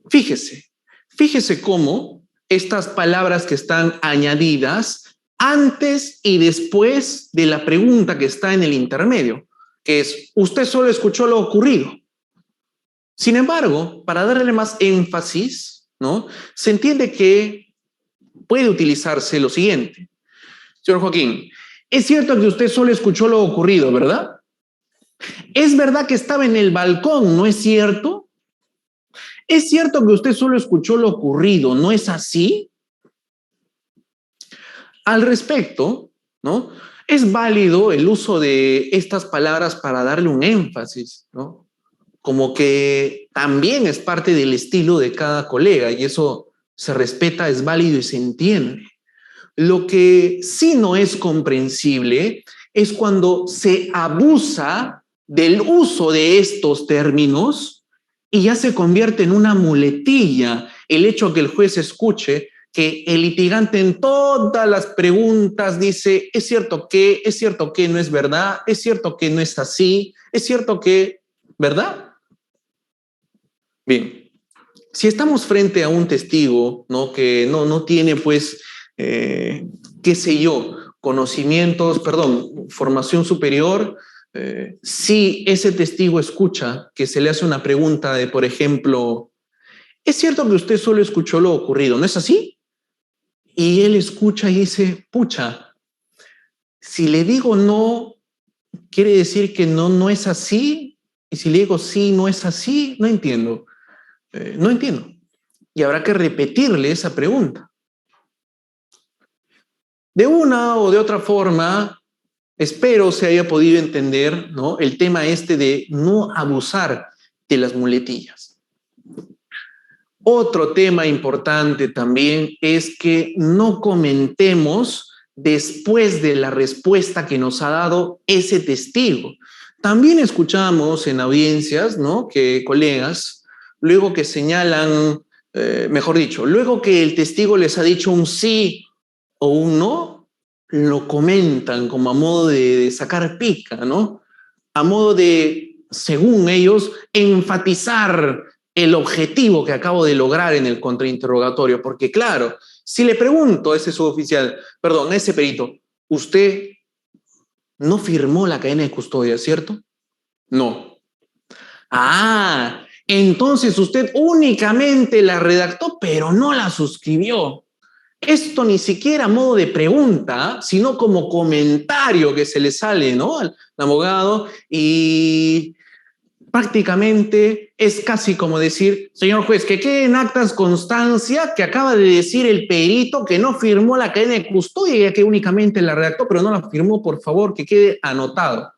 [SPEAKER 2] Fíjese cómo estas palabras que están añadidas antes y después de la pregunta que está en el intermedio, que es, usted solo escuchó lo ocurrido. Sin embargo, para darle más énfasis, ¿no? Se entiende que puede utilizarse lo siguiente. Señor Joaquín, es cierto que usted solo escuchó lo ocurrido, ¿verdad? Es verdad que estaba en el balcón, ¿no es cierto? Es cierto que usted solo escuchó lo ocurrido, ¿no es así? Al respecto, ¿no? Es válido el uso de estas palabras para darle un énfasis, ¿no? Como que también es parte del estilo de cada colega y eso se respeta, es válido y se entiende. Lo que sí no es comprensible es cuando se abusa del uso de estos términos y ya se convierte en una muletilla el hecho que el juez escuche que el litigante en todas las preguntas dice, es cierto que, no es verdad, es cierto que no es así, es cierto que, ¿verdad? Bien, si estamos frente a un testigo, ¿no? Que no tiene, pues, qué sé yo, formación superior, si ese testigo escucha que se le hace una pregunta de, por ejemplo, ¿es cierto que usted solo escuchó lo ocurrido? ¿No es así? Y él escucha y dice, pucha, si le digo no, quiere decir que no es así. Y si le digo sí, no es así, no entiendo. No entiendo. Y habrá que repetirle esa pregunta. De una o de otra forma, espero se haya podido entender, ¿no? El tema este de no abusar de las muletillas. Otro tema importante también es que no comentemos después de la respuesta que nos ha dado ese testigo. También escuchamos en audiencias, ¿no? Que colegas, luego que señalan, mejor dicho, luego que el testigo les ha dicho un sí o un no, lo comentan como a modo de sacar pica, ¿no? A modo de, según ellos, enfatizar el objetivo que acabo de lograr en el contrainterrogatorio. Porque claro, si le pregunto a ese suboficial, perdón, a ese perito, ¿usted no firmó la cadena de custodia, cierto? No. Ah, entonces usted únicamente la redactó, pero no la suscribió. Esto ni siquiera a modo de pregunta, sino como comentario que se le sale, ¿no? Al abogado, y prácticamente es casi como decir, señor juez, que quede en actas constancia que acaba de decir el perito que no firmó la cadena de custodia, ya que únicamente la redactó, pero no la firmó, por favor, que quede anotado.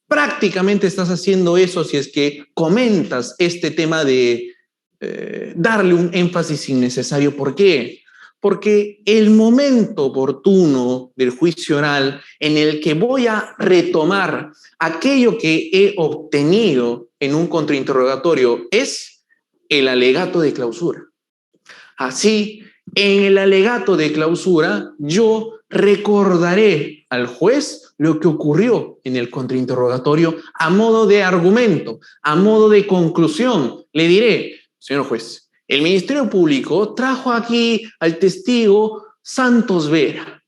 [SPEAKER 2] Prácticamente estás haciendo eso si es que comentas este tema de darle un énfasis innecesario. ¿Por qué? Porque el momento oportuno del juicio oral en el que voy a retomar aquello que he obtenido en un contrainterrogatorio es el alegato de clausura. Así, en el alegato de clausura, yo recordaré al juez lo que ocurrió en el contrainterrogatorio a modo de argumento, a modo de conclusión. Le diré, señor juez, el Ministerio Público trajo aquí al testigo Santos Vera,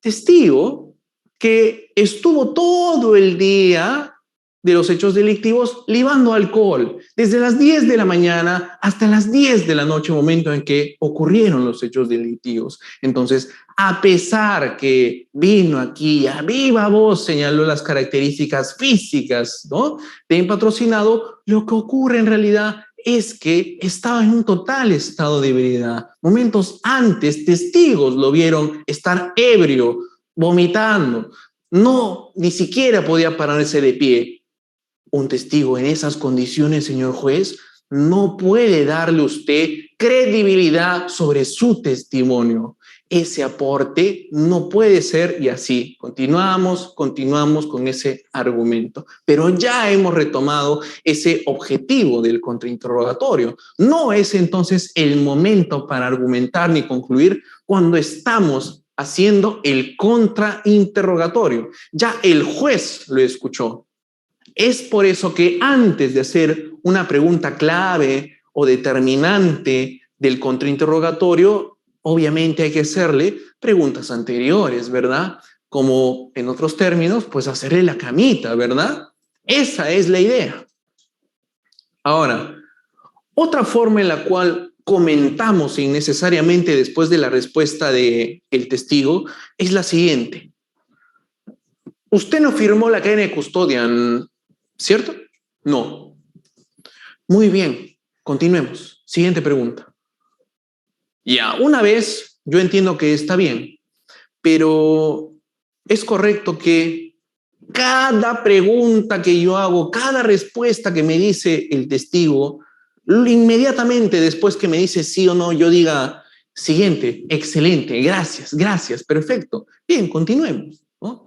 [SPEAKER 2] testigo que estuvo todo el día de los hechos delictivos libando alcohol, desde las 10 de la mañana hasta las 10 de la noche, momento en que ocurrieron los hechos delictivos. Entonces, a pesar que vino aquí a viva voz, señaló las características físicas, ¿no?, de un patrocinado, lo que ocurre en realidad es que estaba en un total estado de ebriedad. Momentos antes, testigos lo vieron estar ebrio, vomitando. No, ni siquiera podía pararse de pie. Un testigo en esas condiciones, señor juez, no puede darle usted credibilidad sobre su testimonio. Ese aporte no puede ser, y así continuamos con ese argumento. Pero ya hemos retomado ese objetivo del contrainterrogatorio. No es entonces el momento para argumentar ni concluir cuando estamos haciendo el contrainterrogatorio. Ya el juez lo escuchó. Es por eso que antes de hacer una pregunta clave o determinante del contrainterrogatorio, obviamente hay que hacerle preguntas anteriores, ¿verdad? Como en otros términos, pues hacerle la camita, ¿verdad? Esa es la idea. Ahora, otra forma en la cual comentamos innecesariamente después de la respuesta del testigo es la siguiente. Usted no firmó la cadena de custodia, ¿cierto? No. Muy bien, continuemos. Siguiente pregunta. Ya, una vez yo entiendo que está bien, pero es correcto que cada pregunta que yo hago, cada respuesta que me dice el testigo, inmediatamente después que me dice sí o no, yo diga, siguiente, excelente, gracias, perfecto. Bien, continuemos, ¿no?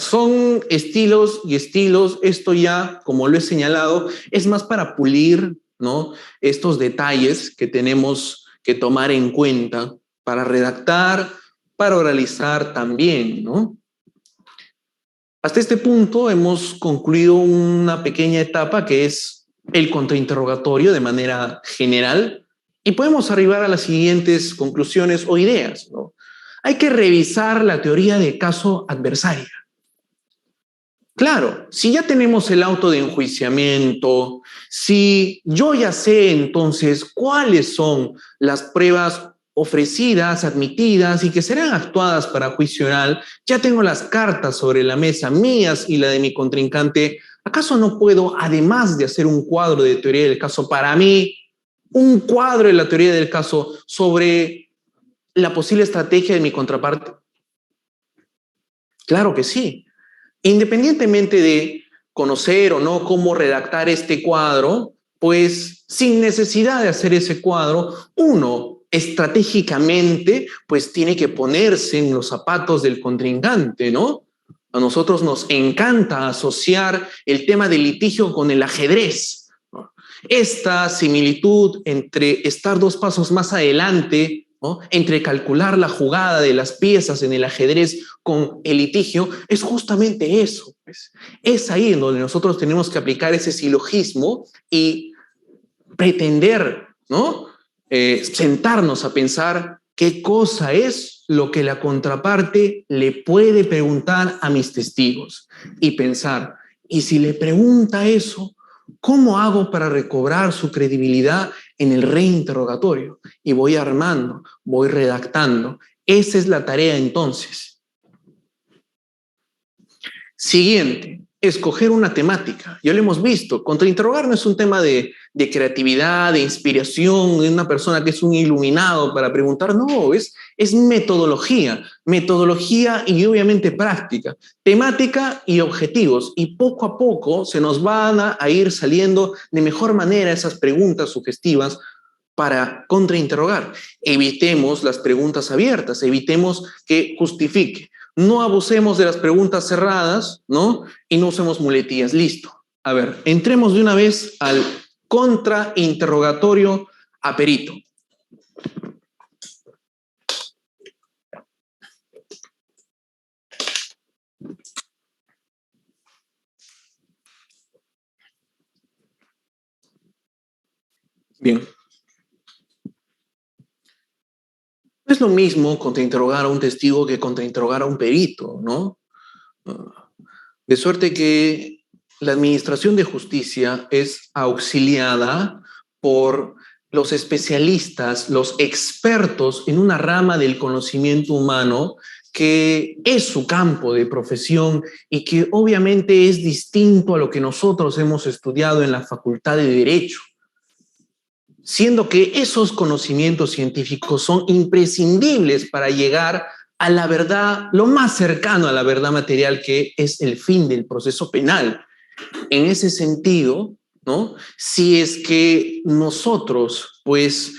[SPEAKER 2] Son estilos y estilos. Esto ya, como lo he señalado, es más para pulir, ¿no?, estos detalles que tenemos que tomar en cuenta para redactar, para oralizar también, ¿no? Hasta este punto hemos concluido una pequeña etapa que es el contrainterrogatorio de manera general y podemos arribar a las siguientes conclusiones o ideas, ¿no? Hay que revisar la teoría de caso adversaria. Claro, si ya tenemos el auto de enjuiciamiento, si yo ya sé entonces cuáles son las pruebas ofrecidas, admitidas y que serán actuadas para juicio oral, ya tengo las cartas sobre la mesa mías y la de mi contrincante, ¿acaso no puedo, además de hacer un cuadro de teoría del caso para mí, un cuadro de la teoría del caso sobre la posible estrategia de mi contraparte? Claro que sí. Independientemente de conocer o no cómo redactar este cuadro, pues sin necesidad de hacer ese cuadro, uno estratégicamente pues tiene que ponerse en los zapatos del contrincante, ¿no? A nosotros nos encanta asociar el tema del litigio con el ajedrez, ¿no? Esta similitud entre estar dos pasos más adelante, ¿no?, entre calcular la jugada de las piezas en el ajedrez con el litigio, es justamente eso, pues. Es ahí en donde nosotros tenemos que aplicar ese silogismo y pretender, ¿no?, sentarnos a pensar qué cosa es lo que la contraparte le puede preguntar a mis testigos y pensar, y si le pregunta eso, ¿cómo hago para recobrar su credibilidad en el reinterrogatorio? Y voy armando, voy redactando. Esa es la tarea entonces. Siguiente, escoger una temática. Ya lo hemos visto, contrainterrogar no es un tema de creatividad, de inspiración, de una persona que es un iluminado para preguntar, no, es metodología y obviamente práctica, temática y objetivos. Y poco a poco se nos van a ir saliendo de mejor manera esas preguntas sugestivas para contrainterrogar. Evitemos las preguntas abiertas, evitemos que justifique. No abusemos de las preguntas cerradas, ¿no? Y no usemos muletillas. Listo. A ver, entremos de una vez al contrainterrogatorio a perito. Bien. No es lo mismo contrainterrogar a un testigo que contrainterrogar a un perito, ¿no? De suerte que la administración de justicia es auxiliada por los especialistas, los expertos en una rama del conocimiento humano que es su campo de profesión y que obviamente es distinto a lo que nosotros hemos estudiado en la Facultad de Derecho, siendo que esos conocimientos científicos son imprescindibles para llegar a la verdad, lo más cercano a la verdad material, que es el fin del proceso penal. En ese sentido, ¿no? Si es que nosotros, pues,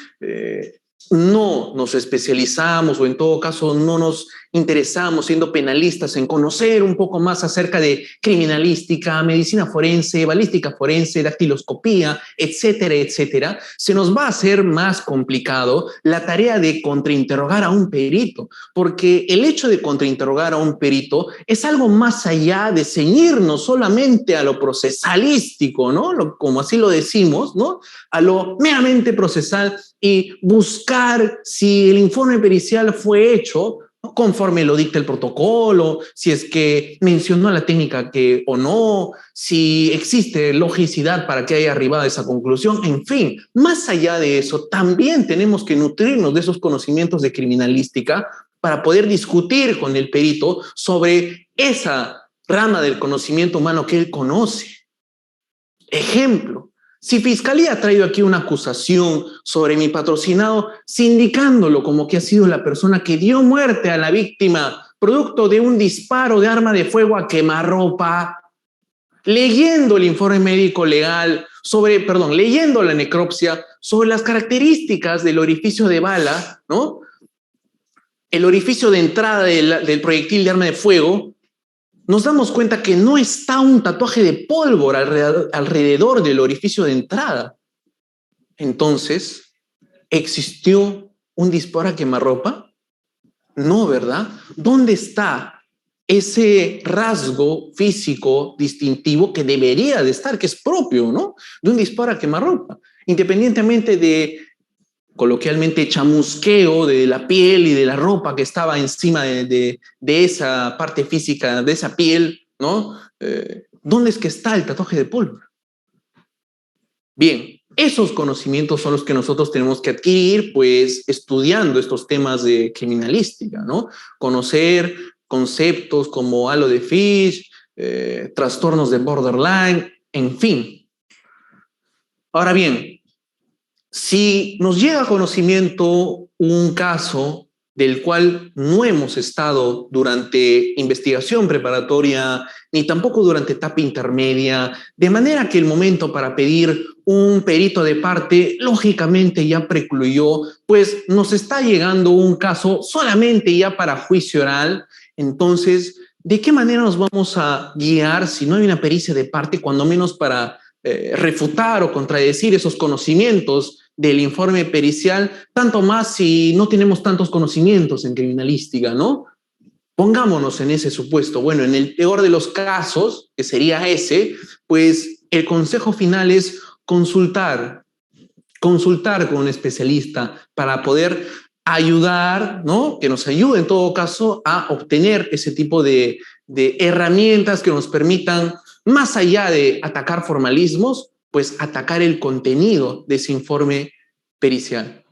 [SPEAKER 2] no nos especializamos o en todo caso no nos interesamos siendo penalistas en conocer un poco más acerca de criminalística, medicina forense, balística forense, dactiloscopía, etcétera, etcétera, se nos va a hacer más complicado la tarea de contrainterrogar a un perito, porque el hecho de contrainterrogar a un perito es algo más allá de ceñirnos solamente a lo procesalístico, ¿no? Como así lo decimos, ¿no? A lo meramente procesal y buscar si el informe pericial fue hecho conforme lo dicta el protocolo, si es que mencionó la técnica que o no, si existe logicidad para que haya arribado a esa conclusión, en fin, más allá de eso, también tenemos que nutrirnos de esos conocimientos de criminalística para poder discutir con el perito sobre esa rama del conocimiento humano que él conoce. Ejemplo, si Fiscalía ha traído aquí una acusación sobre mi patrocinado, sindicándolo como que ha sido la persona que dio muerte a la víctima producto de un disparo de arma de fuego a quemarropa, leyendo el informe médico legal leyendo la necropsia sobre las características del orificio de bala, ¿no? El orificio de entrada del proyectil de arma de fuego, nos damos cuenta que no está un tatuaje de pólvora alrededor del orificio de entrada. Entonces, ¿existió un disparo a quemarropa? No, ¿verdad? ¿Dónde está ese rasgo físico distintivo que debería de estar, que es propio, ¿no? De un disparo a quemarropa, independientemente de, coloquialmente, chamusqueo de la piel y de la ropa que estaba encima de esa parte física, de esa piel, ¿no? ¿Dónde es que está el tatuaje de pólvora? Bien, esos conocimientos son los que nosotros tenemos que adquirir, pues, estudiando estos temas de criminalística, ¿no? Conocer conceptos como halo de Fish, trastornos de borderline, en fin. Ahora bien, si nos llega a conocimiento un caso del cual no hemos estado durante investigación preparatoria, ni tampoco durante etapa intermedia, de manera que el momento para pedir un perito de parte, lógicamente ya precluyó, pues nos está llegando un caso solamente ya para juicio oral. Entonces, ¿de qué manera nos vamos a guiar si no hay una pericia de parte, cuando menos para refutar o contradecir esos conocimientos del informe pericial, tanto más si no tenemos tantos conocimientos en criminalística, ¿no? Pongámonos en ese supuesto. Bueno, en el peor de los casos, que sería ese, pues el consejo final es consultar con un especialista para poder ayudar, ¿no? Que nos ayude en todo caso a obtener ese tipo de herramientas que nos permitan, más allá de atacar formalismos, pues atacar el contenido de ese informe pericial.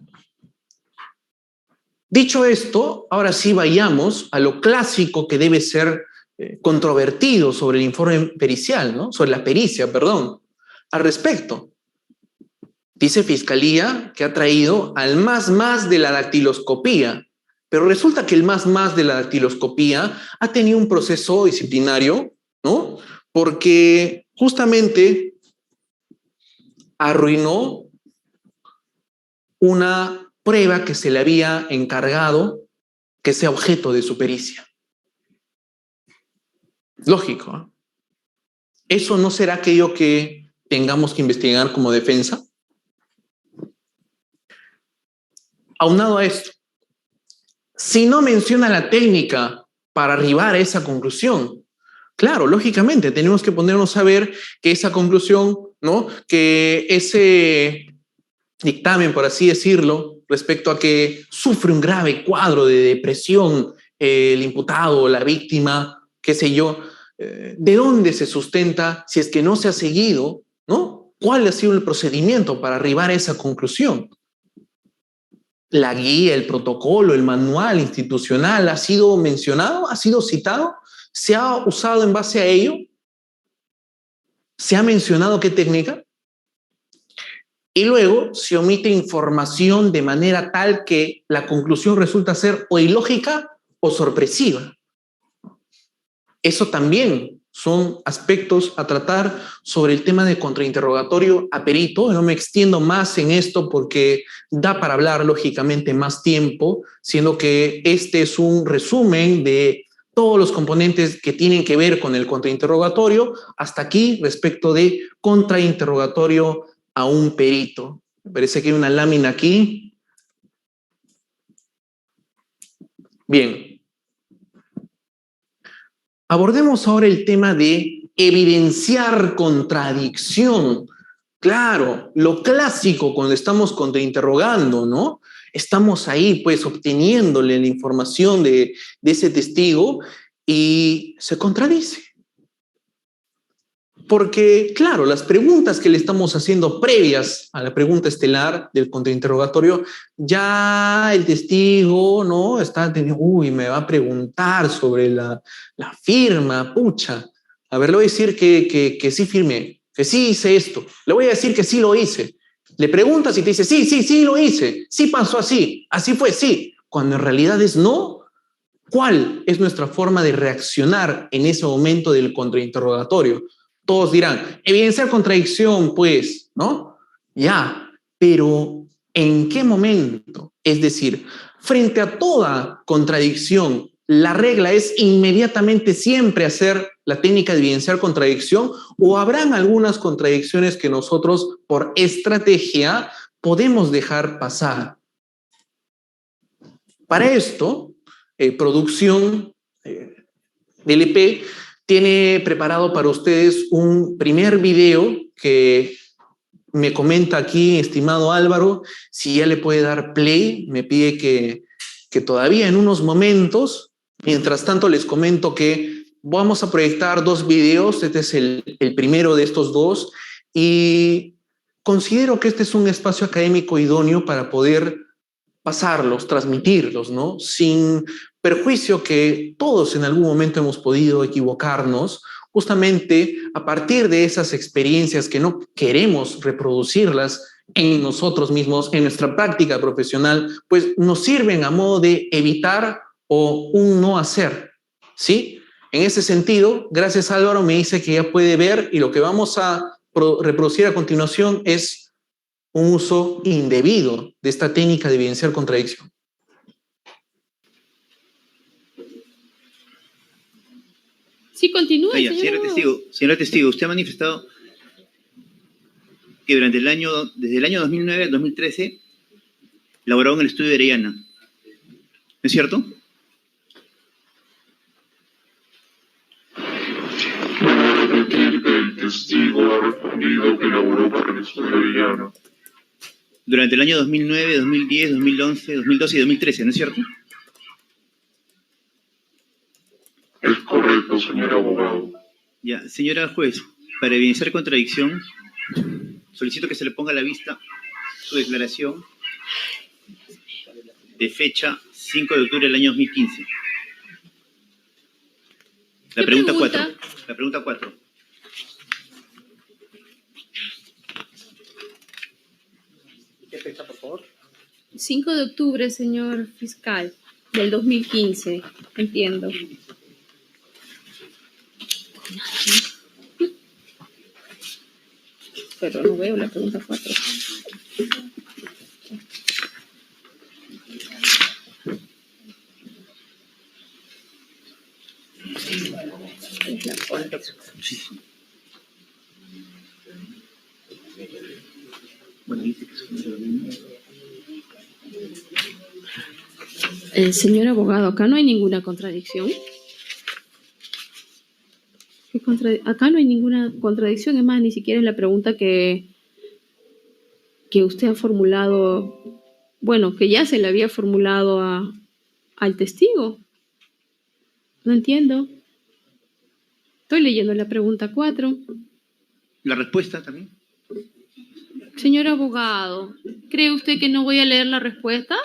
[SPEAKER 2] Dicho esto, ahora sí vayamos a lo clásico que debe ser controvertido sobre el informe pericial, ¿no? Sobre la pericia, perdón. Al respecto, dice Fiscalía que ha traído al más de la dactiloscopía, pero resulta que el más de la dactiloscopía ha tenido un proceso disciplinario, ¿no? Porque justamente arruinó una prueba que se le había encargado que sea objeto de su pericia. Lógico, ¿eh? ¿Eso no será aquello que tengamos que investigar como defensa? Aunado a esto, si no menciona la técnica para arribar a esa conclusión, claro, lógicamente tenemos que ponernos a ver que esa conclusión, ¿no? Que ese dictamen, por así decirlo, respecto a que sufre un grave cuadro de depresión el imputado o la víctima, qué sé yo, ¿de dónde se sustenta si es que no se ha seguido, ¿no? ¿Cuál ha sido el procedimiento para arribar a esa conclusión? La guía, el protocolo, el manual institucional ha sido mencionado, ha sido citado, se ha usado en base a ello, se ha mencionado qué técnica, y luego se omite información de manera tal que la conclusión resulta ser o ilógica o sorpresiva. Eso también son aspectos a tratar sobre el tema de contrainterrogatorio a perito. No me extiendo más en esto porque da para hablar, lógicamente, más tiempo, siendo que este es un resumen de todos los componentes que tienen que ver con el contrainterrogatorio, hasta aquí respecto de contrainterrogatorio a un perito. Me parece que hay una lámina aquí. Bien. Abordemos ahora el tema de evidenciar contradicción. Claro, lo clásico cuando estamos contrainterrogando, ¿no? Estamos ahí, pues, obteniéndole la información de ese testigo y se contradice. Porque, claro, las preguntas que le estamos haciendo previas a la pregunta estelar del contrainterrogatorio, ya el testigo, ¿no? Está teniendo, uy, me va a preguntar sobre la firma, pucha. A ver, le voy a decir que sí firmé, que sí hice esto. Le voy a decir que sí lo hice. Le preguntas y te dice, sí lo hice, sí pasó así fue, sí. Cuando en realidad es no. ¿Cuál es nuestra forma de reaccionar en ese momento del contrainterrogatorio? Todos dirán, evidenciar contradicción, pues, ¿no? Ya, pero ¿en qué momento? Es decir, frente a toda contradicción, ¿la regla es inmediatamente siempre hacer la técnica de evidenciar contradicción o habrán algunas contradicciones que nosotros, por estrategia, podemos dejar pasar? Para esto, producción DLP tiene preparado para ustedes un primer video que me comenta aquí, estimado Álvaro, si ya le puede dar play. Me pide que todavía en unos momentos, mientras tanto les comento que vamos a proyectar dos videos. Este es el primero de estos dos y considero que este es un espacio académico idóneo para poder pasarlos, transmitirlos, ¿no? Sin perjuicio que todos en algún momento hemos podido equivocarnos, justamente a partir de esas experiencias que no queremos reproducirlas en nosotros mismos, en nuestra práctica profesional, pues nos sirven a modo de evitar o un no hacer, ¿sí? En ese sentido, gracias Álvaro, me dice que ya puede ver y lo que vamos a reproducir a continuación es un uso indebido de esta técnica de evidenciar contradicción.
[SPEAKER 3] Sí, continúe, señora
[SPEAKER 4] testigo, usted ha manifestado que desde el año 2009 al 2013, laboró en el estudio de Arellana. ¿No es cierto?
[SPEAKER 5] El testigo ha respondido que laboró para el estudio de Arellana.
[SPEAKER 4] Durante el año 2009, 2010, 2011, 2012 y 2013, ¿no es cierto?
[SPEAKER 5] Es correcto, señor abogado.
[SPEAKER 4] Ya, señora juez, para evidenciar contradicción, solicito que se le ponga a la vista su declaración de fecha 5 de octubre del año 2015. La pregunta 4. La pregunta 4.
[SPEAKER 2] ¿Qué fecha, por favor?
[SPEAKER 3] 5 de octubre, señor fiscal, del 2015. Entiendo. Pero no veo la pregunta 4. Es la 4.
[SPEAKER 4] Sí. Bueno, dice que
[SPEAKER 3] señor abogado, acá no hay ninguna contradicción. Acá no hay ninguna contradicción, es más, ni siquiera es la pregunta que usted ha formulado, bueno, que ya se le había formulado al testigo. No entiendo. Estoy leyendo la pregunta 4.
[SPEAKER 4] ¿La respuesta también?
[SPEAKER 3] Señor abogado, ¿cree usted que no voy a leer la respuesta?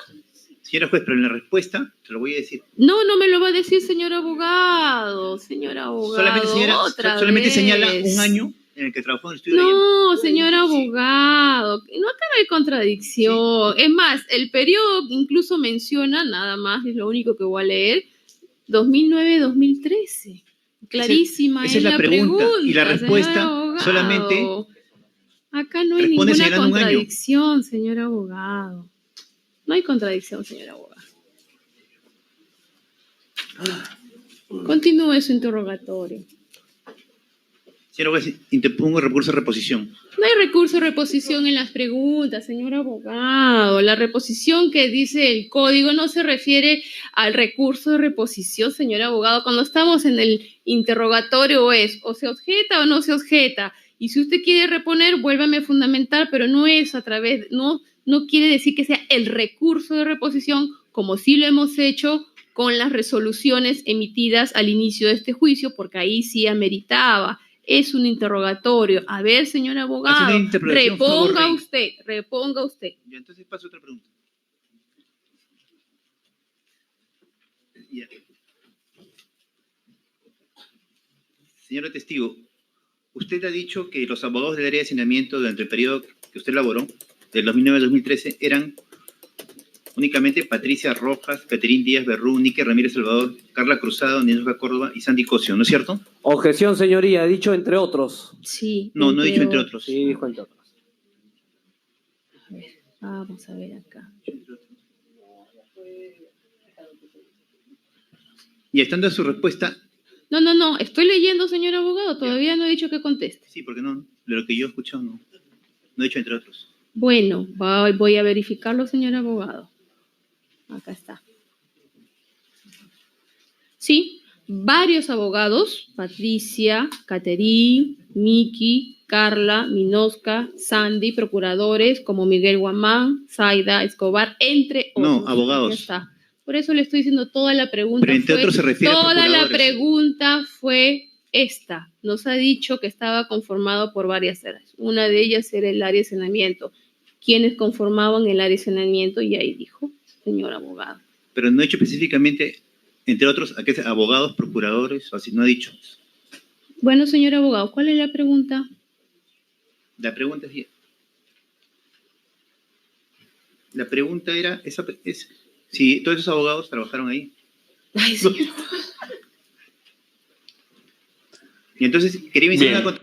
[SPEAKER 4] Señora juez, pero en la respuesta te lo voy a decir.
[SPEAKER 3] No me lo va a decir, señor abogado. Señor abogado,
[SPEAKER 4] solamente señala un año en el que trabajó en el estudio de Arellana.
[SPEAKER 3] No, señor abogado, no, acá no hay contradicción. Sí. Es más, el periodo incluso menciona, nada más, es lo único que voy a leer, 2009-2013. clarísima
[SPEAKER 4] Esa es la pregunta. Y la
[SPEAKER 3] señor
[SPEAKER 4] respuesta
[SPEAKER 3] abogado.
[SPEAKER 4] solamente
[SPEAKER 3] Acá no hay
[SPEAKER 4] responde
[SPEAKER 3] ninguna
[SPEAKER 4] señalando un año.
[SPEAKER 3] contradicción, señor abogado. No hay contradicción, señor abogado. Continúe su interrogatorio.
[SPEAKER 4] Señor juez, interpongo recurso de reposición.
[SPEAKER 3] No hay recurso de reposición en las preguntas, señor abogado. La reposición que dice el código no se refiere al recurso de reposición, señor abogado. Cuando estamos en el interrogatorio es o se objeta o no se objeta. Y si usted quiere reponer, vuélvame a fundamentar, pero no es a través, no quiere decir que sea el recurso de reposición, como sí lo hemos hecho con las resoluciones emitidas al inicio de este juicio, porque ahí sí ameritaba. Es un interrogatorio. A ver, señor abogado, reponga usted.
[SPEAKER 4] Ya, entonces paso a otra pregunta. Ya. Señor testigo, usted ha dicho que los abogados del área de saneamiento durante el periodo que usted elaboró, del 2009 al 2013, eran únicamente Patricia Rojas, Caterín Díaz Berrú, Níquel Ramírez Salvador, Carla Cruzado, Ninosca Córdoba y Sandy Cosio, ¿no es cierto?
[SPEAKER 6] Objeción, señoría, he dicho entre otros.
[SPEAKER 3] Sí.
[SPEAKER 4] No, no he dicho entre otros.
[SPEAKER 6] Sí, dijo entre otros.
[SPEAKER 3] A ver, vamos a ver acá.
[SPEAKER 4] Y estando en su respuesta,
[SPEAKER 3] No, estoy leyendo, señor abogado, todavía no he dicho que conteste.
[SPEAKER 4] sí, porque no, de lo que yo he escuchado no he dicho entre otros.
[SPEAKER 3] Bueno, voy a verificarlo, señor abogado. Acá está. Sí, varios abogados, Patricia, Caterín, Miki, Carla, Minosca, Sandy, procuradores como Miguel Guamán, Zaida, Escobar, entre otros.
[SPEAKER 4] No, abogados.
[SPEAKER 3] Ya está. Por eso le estoy diciendo toda la pregunta.
[SPEAKER 4] Pero entre otros se refiere a
[SPEAKER 3] toda la
[SPEAKER 4] procuradores.
[SPEAKER 3] pregunta fue esta. Nos ha dicho que estaba conformado por varias áreas. Una de ellas era el área de saneamiento. ¿Quiénes conformaban el área de saneamiento? Y ahí dijo, señor abogado.
[SPEAKER 4] Pero no he dicho específicamente, entre otros, a qué abogados, procuradores, o así, no he dicho.
[SPEAKER 3] Bueno, señor abogado, ¿cuál es la pregunta?
[SPEAKER 4] La pregunta es, la pregunta era, si todos esos abogados trabajaron ahí.
[SPEAKER 3] Ay, señor.
[SPEAKER 4] Y entonces, quería mencionar
[SPEAKER 2] Bien.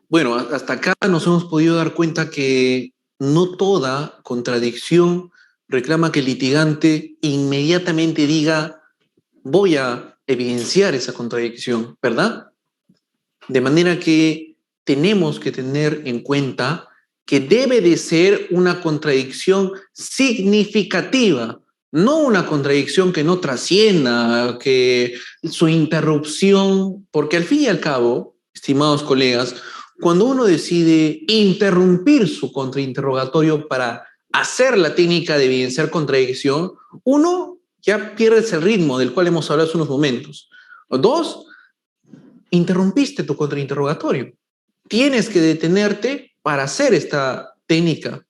[SPEAKER 2] Bueno, hasta acá nos hemos podido dar cuenta que no toda contradicción reclama que el litigante inmediatamente diga voy a evidenciar esa contradicción, ¿verdad? De manera que tenemos que tener en cuenta que debe de ser una contradicción significativa, no una contradicción que no trascienda, que su interrupción, porque al fin y al cabo, estimados colegas, cuando uno decide interrumpir su contrainterrogatorio para hacer la técnica de evidenciar contradicción, uno ya pierdes el ritmo del cual hemos hablado hace unos momentos. O dos, interrumpiste tu contrainterrogatorio. Tienes que detenerte para hacer esta técnica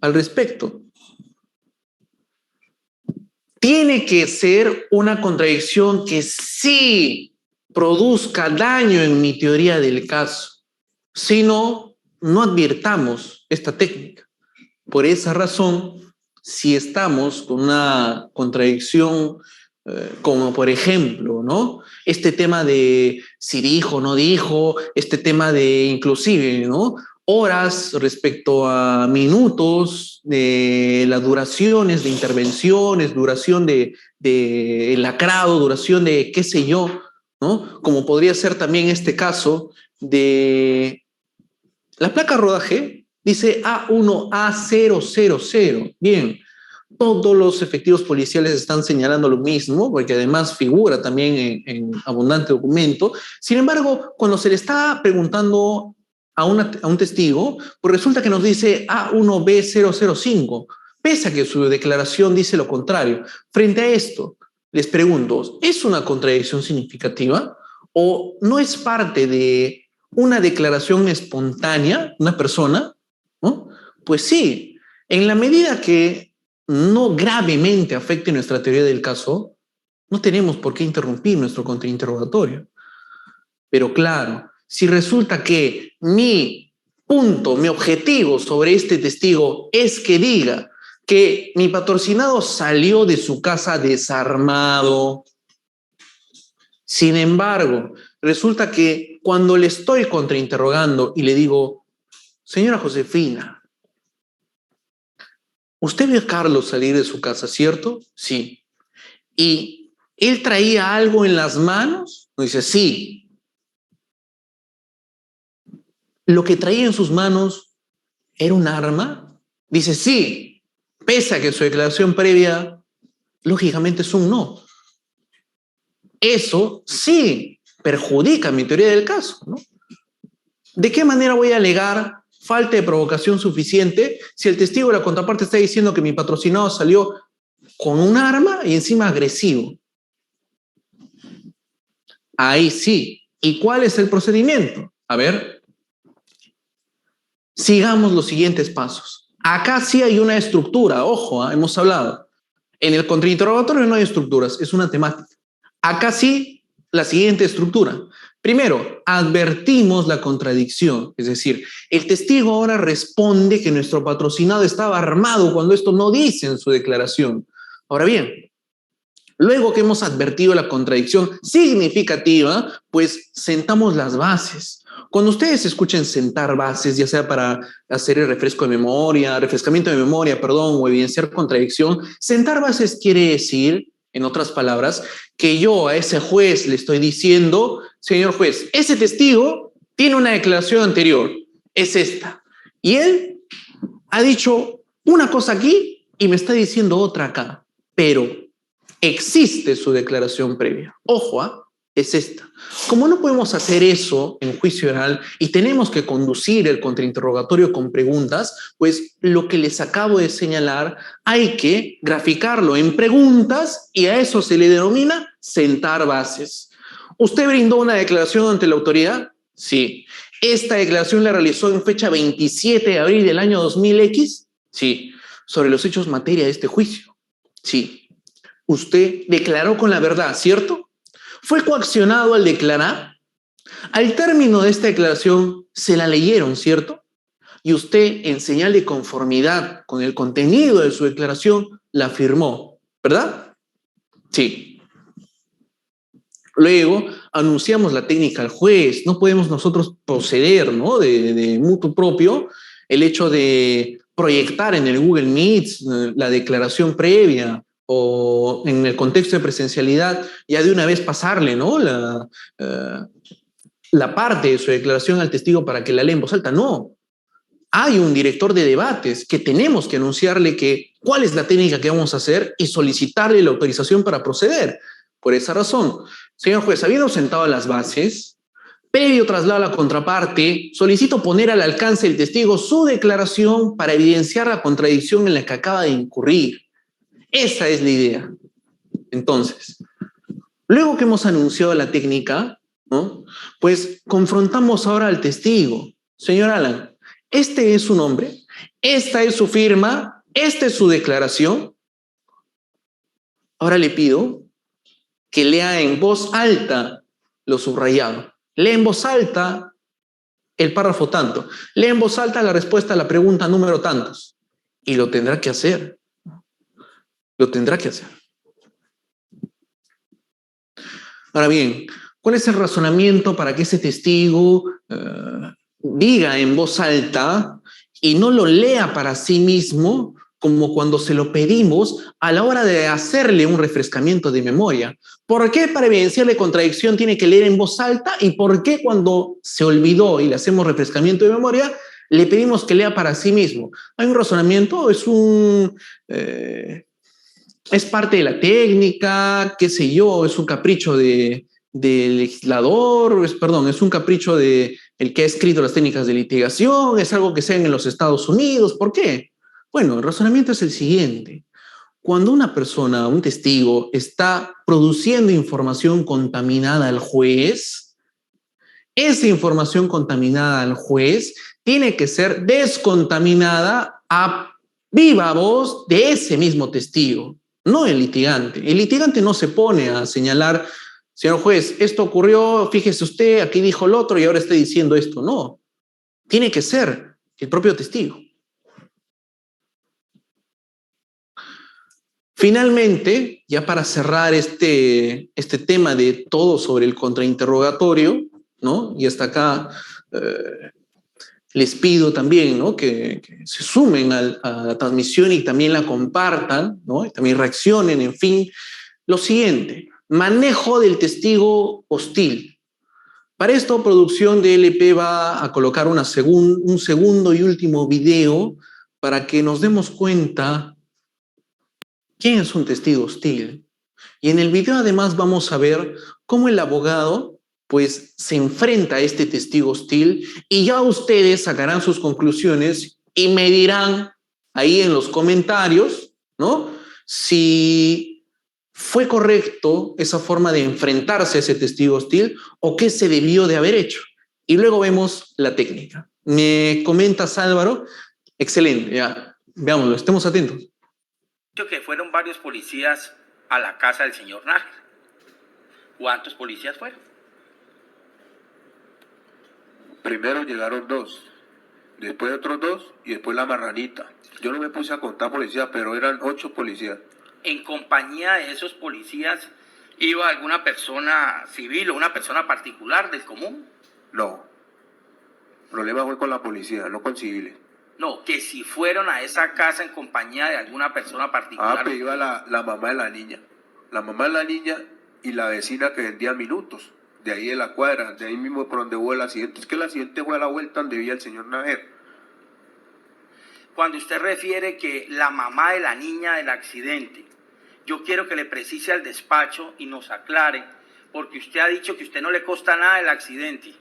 [SPEAKER 2] al respecto. Tiene que ser una contradicción que sí produzca daño en mi teoría del caso. Si no, no advirtamos esta técnica. Por esa razón, si estamos con una contradicción, como por ejemplo, ¿no? Este tema de si dijo o no dijo, este tema de inclusive, ¿no? Horas respecto a minutos, de las duraciones de intervenciones, duración de lacrado, duración de qué sé yo, ¿no? Como podría ser también este caso de la placa rodaje, dice A1A000. Bien, todos los efectivos policiales están señalando lo mismo, porque además figura también en abundante documento. Sin embargo, cuando se le está preguntando a un testigo, pues resulta que nos dice A1B005, pese a que su declaración dice lo contrario. Frente a esto, les pregunto, ¿es una contradicción significativa o no es parte de una declaración espontánea, una persona, ¿no? Pues sí, en la medida que no gravemente afecte nuestra teoría del caso, no tenemos por qué interrumpir nuestro contrainterrogatorio. Pero claro, si resulta que mi punto, mi objetivo sobre este testigo es que diga que mi patrocinado salió de su casa desarmado, Sin embargo, resulta que cuando le estoy contrainterrogando y le digo, señora Josefina, usted vio a Carlos salir de su casa, ¿cierto? Sí. ¿Y él traía algo en las manos? Me dice, sí. ¿Lo que traía en sus manos era un arma? Dice, sí. Pese a que su declaración previa, lógicamente, es un no. Eso sí perjudica mi teoría del caso, ¿no? ¿De qué manera voy a alegar falta de provocación suficiente si el testigo de la contraparte está diciendo que mi patrocinado salió con un arma y encima agresivo? Ahí sí. ¿Y cuál es el procedimiento? A ver, sigamos los siguientes pasos. Acá sí hay una estructura, ojo, hemos hablado. En el contrainterrogatorio no hay estructuras, es una temática. Acá sí, la siguiente estructura. Primero, advertimos la contradicción, es decir, el testigo ahora responde que nuestro patrocinado estaba armado cuando esto no dice en su declaración. Ahora bien, luego que hemos advertido la contradicción significativa, pues sentamos las bases. Cuando ustedes escuchen sentar bases, ya sea para hacer el refrescamiento de memoria, o evidenciar contradicción, sentar bases quiere decir, en otras palabras, que yo a ese juez le estoy diciendo, señor juez, ese testigo tiene una declaración anterior, es esta, y él ha dicho una cosa aquí y me está diciendo otra acá, pero existe su declaración previa. Ojo, es esta. Como no podemos hacer eso en juicio oral y tenemos que conducir el contrainterrogatorio con preguntas, pues lo que les acabo de señalar hay que graficarlo en preguntas y a eso se le denomina sentar bases. ¿Usted brindó una declaración ante la autoridad? Sí. ¿Esta declaración la realizó en fecha 27 de abril del año 2000X? Sí. ¿Sobre los hechos materia de este juicio? Sí. Usted declaró con la verdad, ¿cierto? ¿Fue coaccionado al declarar? Al término de esta declaración, se la leyeron, ¿cierto? Y usted, en señal de conformidad con el contenido de su declaración, la firmó, ¿verdad? Sí. Luego, anunciamos la técnica al juez. No podemos nosotros proceder, ¿no? De mutuo propio el hecho de proyectar en el Google Meet la declaración previa, o en el contexto de presencialidad, ya de una vez pasarle, ¿no? La parte de su declaración al testigo para que la lea en voz alta. No. Hay un director de debates que tenemos que anunciarle cuál es la técnica que vamos a hacer y solicitarle la autorización para proceder. Por esa razón, señor juez, habiendo sentado las bases, previo traslado a la contraparte, solicito poner al alcance del testigo su declaración para evidenciar la contradicción en la que acaba de incurrir. Esa es la idea. Entonces, luego que hemos anunciado la técnica, ¿no? Pues confrontamos ahora al testigo. Señor Alan, este es su nombre, esta es su firma, esta es su declaración. Ahora le pido que lea en voz alta lo subrayado. Lea en voz alta el párrafo tanto. Lea en voz alta la respuesta a la pregunta número tantos. Y lo tendrá que hacer. Lo tendrá que hacer. Ahora bien, ¿cuál es el razonamiento para que ese testigo diga en voz alta y no lo lea para sí mismo como cuando se lo pedimos a la hora de hacerle un refrescamiento de memoria? ¿Por qué para evidenciarle contradicción tiene que leer en voz alta y por qué cuando se olvidó y le hacemos refrescamiento de memoria le pedimos que lea para sí mismo? ¿Hay un razonamiento? ¿Es parte de la técnica? ¿Qué sé yo? ¿Es un capricho del legislador? Es un capricho de el que ha escrito las técnicas de litigación? ¿Es algo que se hace en los Estados Unidos? ¿Por qué? Bueno, el razonamiento es el siguiente. Cuando una persona, un testigo, está produciendo información contaminada al juez, esa información contaminada al juez tiene que ser descontaminada a viva voz de ese mismo testigo, no el litigante. El litigante no se pone a señalar, señor juez, esto ocurrió, fíjese usted, aquí dijo el otro y ahora está diciendo esto. No, tiene que ser el propio testigo. Finalmente, ya para cerrar este tema de todo sobre el contrainterrogatorio, ¿no? Y hasta acá les pido también, ¿no? que se sumen a la transmisión y también la compartan, ¿no? Y también reaccionen, en fin. Lo siguiente, manejo del testigo hostil. Para esto, producción de LP va a colocar un segundo y último video para que nos demos cuenta quién es un testigo hostil. Y en el video además vamos a ver cómo el abogado pues se enfrenta a este testigo hostil y ya ustedes sacarán sus conclusiones y me dirán ahí en los comentarios, ¿no? Si fue correcto esa forma de enfrentarse a ese testigo hostil o qué se debió de haber hecho. Y luego vemos la técnica. ¿Me comentas, Álvaro? Excelente, ya. Veámoslo, estemos atentos.
[SPEAKER 7] Que fueron varios policías a la casa del señor Nájera. ¿Cuántos policías fueron?
[SPEAKER 8] Primero llegaron 2, después otros 2 y después la marranita. Yo no me puse a contar policías, pero eran 8 policías.
[SPEAKER 7] ¿En compañía de esos policías iba alguna persona civil o una persona particular del común?
[SPEAKER 8] No. El problema fue con la policía, no con civiles.
[SPEAKER 7] No, que si fueron a esa casa en compañía de alguna persona particular.
[SPEAKER 8] Ah, pero iba la mamá de la niña. La mamá de la niña y la vecina que vendía minutos. De ahí de la cuadra, de ahí mismo por donde hubo el accidente. Es que el accidente fue a la vuelta donde vivía el señor Nájera.
[SPEAKER 7] Cuando usted refiere que la mamá de la niña del accidente, yo quiero que le precise al despacho y nos aclare, porque usted ha dicho que a usted no le consta nada del accidente,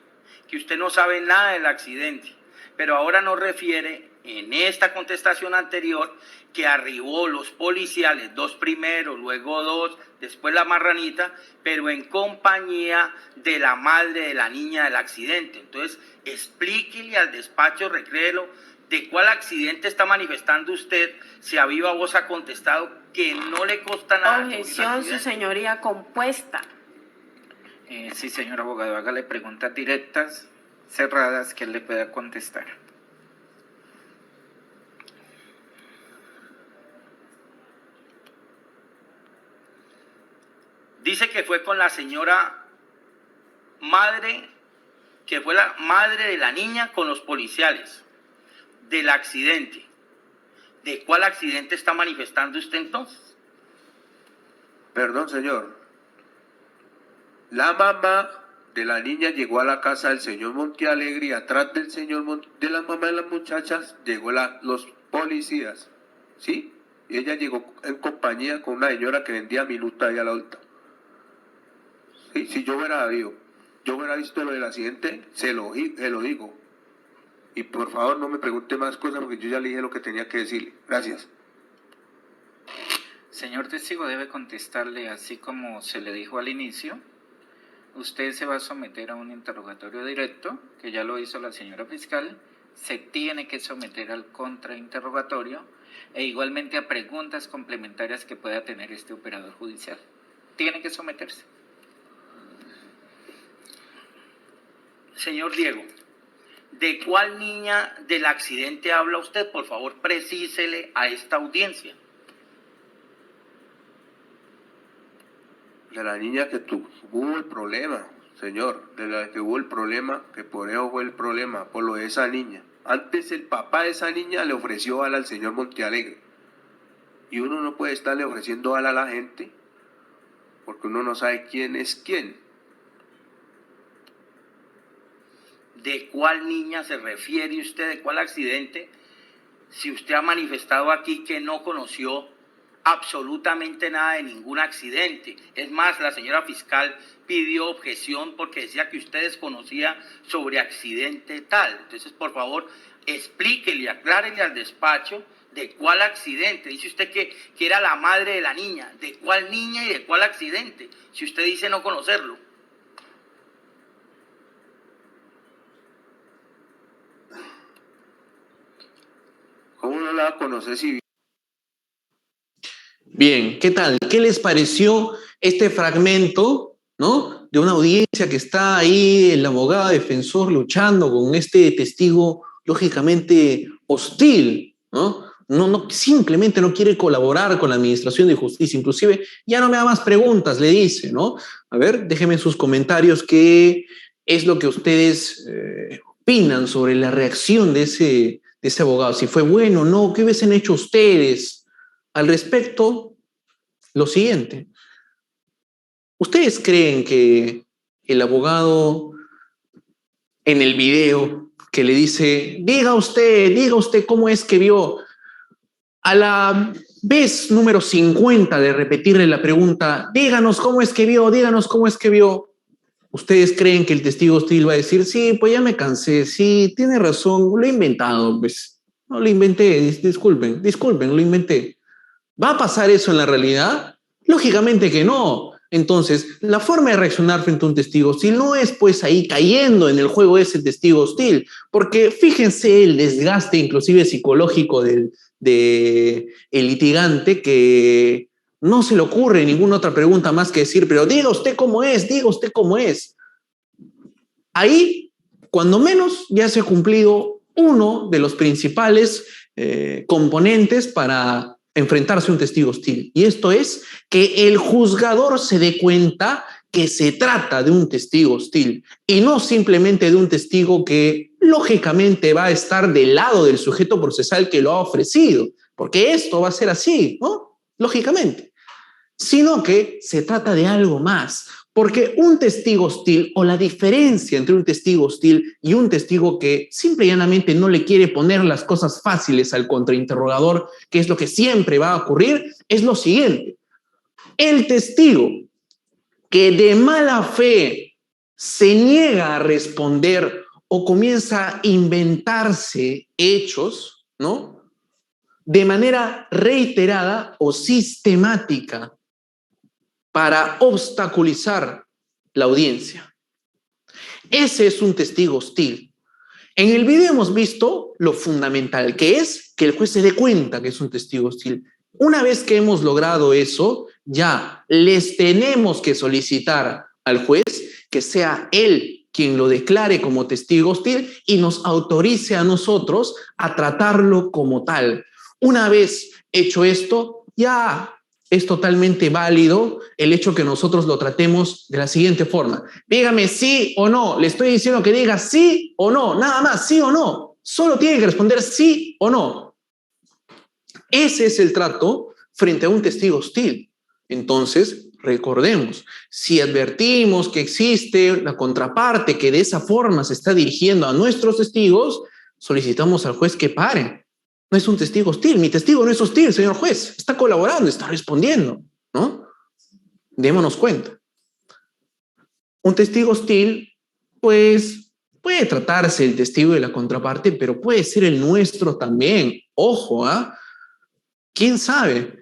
[SPEAKER 7] que usted no sabe nada del accidente, pero ahora nos refiere en esta contestación anterior que arribó los policiales, 2 primero, luego 2, después la marranita, pero en compañía de la madre de la niña del accidente. Entonces, explíquele al despacho, recréelo, de cuál accidente está manifestando usted, si a viva voz ha contestado que no le consta nada.
[SPEAKER 9] Objeción, su señoría compuesta.
[SPEAKER 10] Sí, señor abogado, hágale preguntas directas, cerradas, que él le pueda contestar.
[SPEAKER 7] Dice que fue con la señora madre, que fue la madre de la niña con los policiales del accidente. ¿De cuál accidente está manifestando usted entonces?
[SPEAKER 8] Perdón, señor. La mamá de la niña llegó a la casa del señor Montealegre y atrás del señor de la mamá de las muchachas llegó los policías, ¿sí? Y ella llegó en compañía con una señora que vendía minutos ahí a la vuelta. Sí, si yo hubiera visto lo del accidente, se lo digo. Y por favor no me pregunte más cosas porque yo ya le dije lo que tenía que decirle. Gracias.
[SPEAKER 10] Señor testigo, debe contestarle así como se le dijo al inicio. Usted se va a someter a un interrogatorio directo, que ya lo hizo la señora fiscal. Se tiene que someter al contrainterrogatorio e igualmente a preguntas complementarias que pueda tener este operador judicial. Tiene que someterse.
[SPEAKER 7] Señor Diego, ¿de cuál niña del accidente habla usted? Por favor, precísele a esta audiencia.
[SPEAKER 8] De la niña que hubo el problema, señor, de la que hubo el problema, que por eso fue el problema, por lo de esa niña. Antes el papá de esa niña le ofreció bala al señor Montealegre. Y uno no puede estarle ofreciendo bala a la gente, porque uno no sabe quién es quién.
[SPEAKER 7] ¿De cuál niña se refiere usted? ¿De cuál accidente? Si usted ha manifestado aquí que no conoció absolutamente nada de ningún accidente. Es más, la señora fiscal pidió objeción porque decía que usted desconocía sobre accidente tal. Entonces, por favor, explíquele, aclárele al despacho de cuál accidente. Dice usted que era la madre de la niña. ¿De cuál niña y de cuál accidente? Si usted dice no conocerlo.
[SPEAKER 8] ¿Cómo no la va a conocer si...
[SPEAKER 2] Bien, ¿qué tal? ¿Qué les pareció este fragmento, ¿no? De una audiencia que está ahí el abogado defensor luchando con este testigo lógicamente hostil, ¿no? simplemente no quiere colaborar con la administración de justicia. Inclusive ya no me da más preguntas, le dice, ¿no? A ver, déjenme en sus comentarios qué es lo que ustedes opinan sobre la reacción de ese abogado. Si fue bueno o no, ¿qué hubiesen hecho ustedes al respecto? Lo siguiente. ¿Ustedes creen que el abogado en el video que le dice, diga usted cómo es que vio, a la vez número 50 de repetirle la pregunta, díganos cómo es que vio, ¿ustedes creen que el testigo hostil va a decir, sí, pues ya me cansé, sí, tiene razón, lo he inventado, pues, no lo inventé, disculpen, lo inventé? ¿Va a pasar eso en la realidad? Lógicamente que no. Entonces, la forma de reaccionar frente a un testigo hostil no es pues ahí cayendo en el juego de ese testigo hostil, porque fíjense el desgaste inclusive psicológico del litigante, que no se le ocurre ninguna otra pregunta más que decir, pero diga usted cómo es. Ahí, cuando menos, ya se ha cumplido uno de los principales componentes para enfrentarse a un testigo hostil. Y esto es que el juzgador se dé cuenta que se trata de un testigo hostil y no simplemente de un testigo que lógicamente va a estar del lado del sujeto procesal que lo ha ofrecido, porque esto va a ser así, ¿no? Lógicamente. Sino que se trata de algo más, porque un testigo hostil, o la diferencia entre un testigo hostil y un testigo que simple y llanamente no le quiere poner las cosas fáciles al contrainterrogador, que es lo que siempre va a ocurrir, es lo siguiente. El testigo que de mala fe se niega a responder o comienza a inventarse hechos, ¿no?, de manera reiterada o sistemática para obstaculizar la audiencia. Ese es un testigo hostil. En el video hemos visto lo fundamental, que es que el juez se dé cuenta que es un testigo hostil. Una vez que hemos logrado eso, ya les tenemos que solicitar al juez que sea él quien lo declare como testigo hostil y nos autorice a nosotros a tratarlo como tal. Una vez hecho esto, ya es totalmente válido el hecho que nosotros lo tratemos de la siguiente forma. Dígame sí o no. Le estoy diciendo que diga sí o no. Nada más, sí o no. Solo tiene que responder sí o no. Ese es el trato frente a un testigo hostil. Entonces, recordemos, si advertimos que existe la contraparte que de esa forma se está dirigiendo a nuestros testigos, solicitamos al juez que pare. No es un testigo hostil. Mi testigo no es hostil, señor juez. Está colaborando, está respondiendo, ¿no? Démonos cuenta. Un testigo hostil, pues, puede tratarse el testigo de la contraparte, pero puede ser el nuestro también. Ojo, ¿ah? ¿Quién sabe?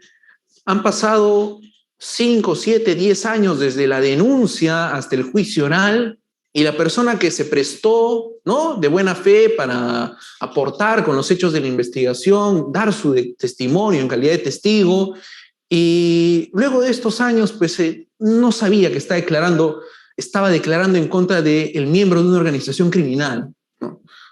[SPEAKER 2] Han pasado 5, 7, 10 años desde la denuncia hasta el juicio oral, y la persona que se prestó, ¿no?, de buena fe para aportar con los hechos de la investigación, dar su testimonio en calidad de testigo, y luego de estos años, pues no sabía que estaba declarando en contra del miembro de una organización criminal.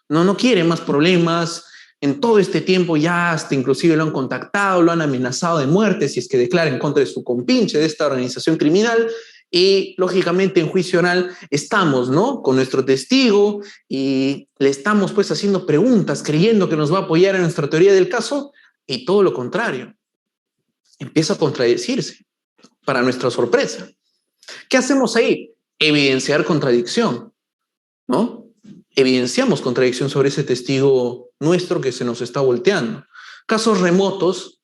[SPEAKER 2] No quiere más problemas. En todo este tiempo ya hasta inclusive lo han contactado, lo han amenazado de muerte si es que declara en contra de su compinche de esta organización criminal. Y lógicamente en juicio oral estamos, ¿no?, con nuestro testigo y le estamos pues haciendo preguntas creyendo que nos va a apoyar en nuestra teoría del caso, y todo lo contrario. Empieza a contradecirse, para nuestra sorpresa. ¿Qué hacemos ahí? Evidenciar contradicción, ¿no? Evidenciamos contradicción sobre ese testigo nuestro que se nos está volteando. Casos remotos,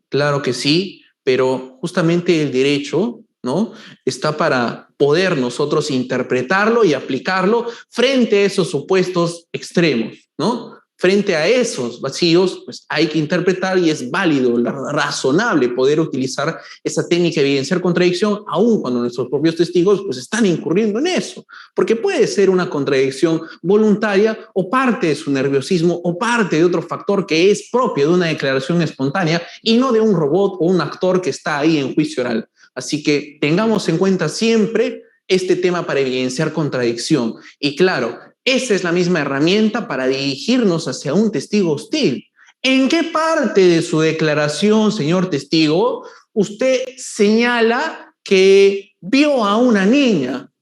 [SPEAKER 2] claro que sí, pero justamente el derecho, ¿no?, está para poder nosotros interpretarlo y aplicarlo frente a esos supuestos extremos, ¿no? Frente a esos vacíos, pues hay que interpretar, y es válido, razonable poder utilizar esa técnica de evidenciar contradicción, aun cuando nuestros propios testigos pues están incurriendo en eso, porque puede ser una contradicción voluntaria o parte de su nerviosismo o parte de otro factor que es propio de una declaración espontánea y no de un robot o un actor que está ahí en juicio oral. Así que tengamos en cuenta siempre este tema para evidenciar contradicción. Y claro, esa es la misma herramienta para dirigirnos hacia un testigo hostil. ¿En qué parte de su declaración, señor testigo, usted señala que vio a una niña?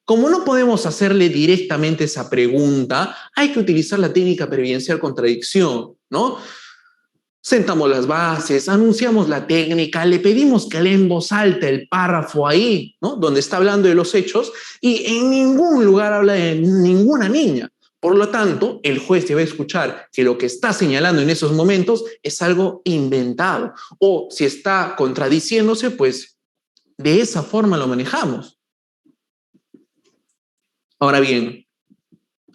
[SPEAKER 2] Como no podemos hacerle directamente esa pregunta, hay que utilizar la técnica previdencial contradicción, ¿no? Sentamos las bases, anunciamos la técnica, le pedimos que lea en voz alta el párrafo ahí, ¿no? Donde está hablando de los hechos, y en ningún lugar habla de ninguna niña. Por lo tanto, el juez debe escuchar que lo que está señalando en esos momentos es algo inventado. O si está contradiciéndose, pues de esa forma lo manejamos. Ahora bien,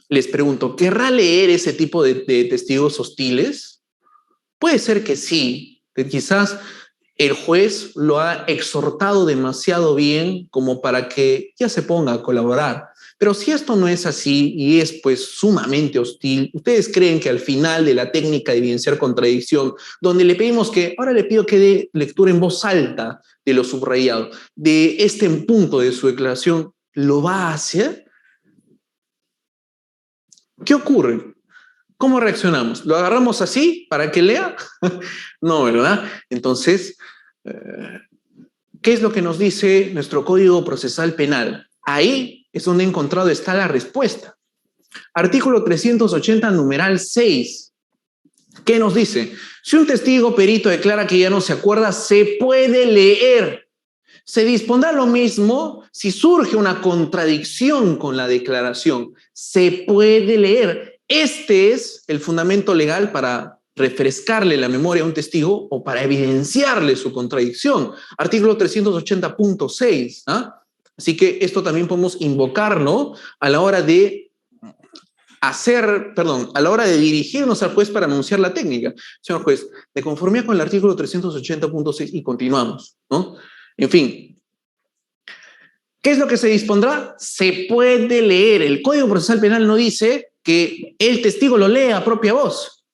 [SPEAKER 2] les pregunto, ¿querrá leer ese tipo de testigos hostiles? Puede ser que sí, que quizás el juez lo ha exhortado demasiado bien como para que ya se ponga a colaborar. Pero si esto no es así y es pues sumamente hostil, ¿ustedes creen que al final de la técnica de evidenciar contradicción, donde le pedimos que, ahora le pido que dé lectura en voz alta de lo subrayado, de este punto de su declaración, lo va a hacer? ¿Qué ocurre? ¿Cómo reaccionamos? ¿Lo agarramos así para que lea? No, ¿verdad? Entonces, ¿qué es lo que nos dice nuestro Código Procesal Penal? Ahí es donde he encontrado está la respuesta. Artículo 380, numeral 6. ¿Qué nos dice? Si un testigo perito declara que ya no se acuerda, se puede leer. Se dispondrá lo mismo si surge una contradicción con la declaración. Se puede leer. Este es el fundamento legal para refrescarle la memoria a un testigo o para evidenciarle su contradicción. Artículo 380.6. ¿Ah? Así que esto también podemos invocarlo a la hora de a la hora de dirigirnos al juez para anunciar la técnica. Señor juez, de conformidad con el artículo 380.6 y continuamos, ¿no? En fin, ¿qué es lo que se dispondrá? Se puede leer. El Código Procesal Penal no dice que el testigo lo lea a propia voz.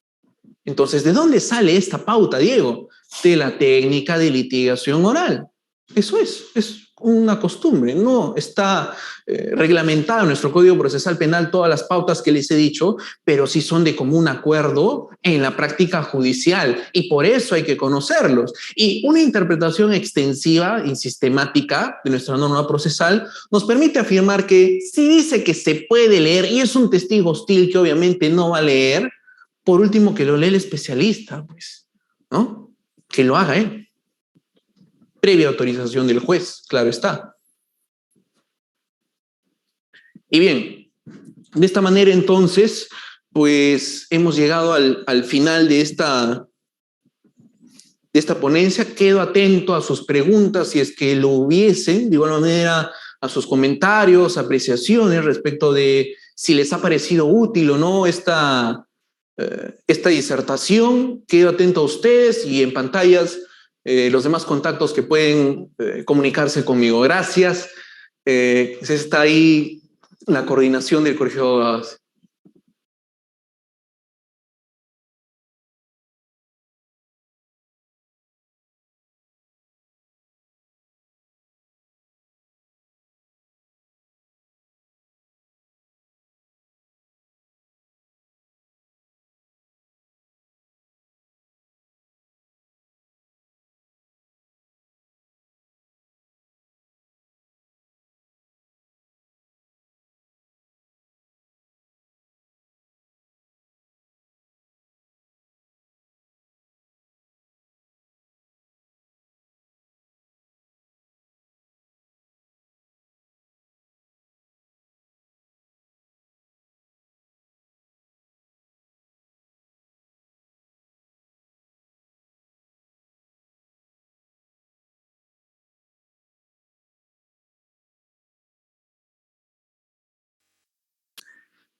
[SPEAKER 2] Entonces, ¿de dónde sale esta pauta, Diego? De la técnica de litigación oral. Eso es una costumbre, no está reglamentado en nuestro Código Procesal Penal todas las pautas que les he dicho, pero sí son de común acuerdo en la práctica judicial y por eso hay que conocerlos. Y una interpretación extensiva y sistemática de nuestra norma procesal nos permite afirmar que si dice que se puede leer y es un testigo hostil que obviamente no va a leer, por último que lo lee el especialista, pues, ¿no? Que lo haga él. Previa autorización del juez, claro está. Y bien, de esta manera entonces, pues hemos llegado al final de esta ponencia. Quedo atento a sus preguntas, si es que lo hubiesen, de igual manera a sus comentarios, apreciaciones respecto de si les ha parecido útil o no esta disertación. Quedo atento a ustedes y en pantallas los demás contactos que pueden comunicarse conmigo. Gracias. Está ahí la coordinación del Colegio de Abogados.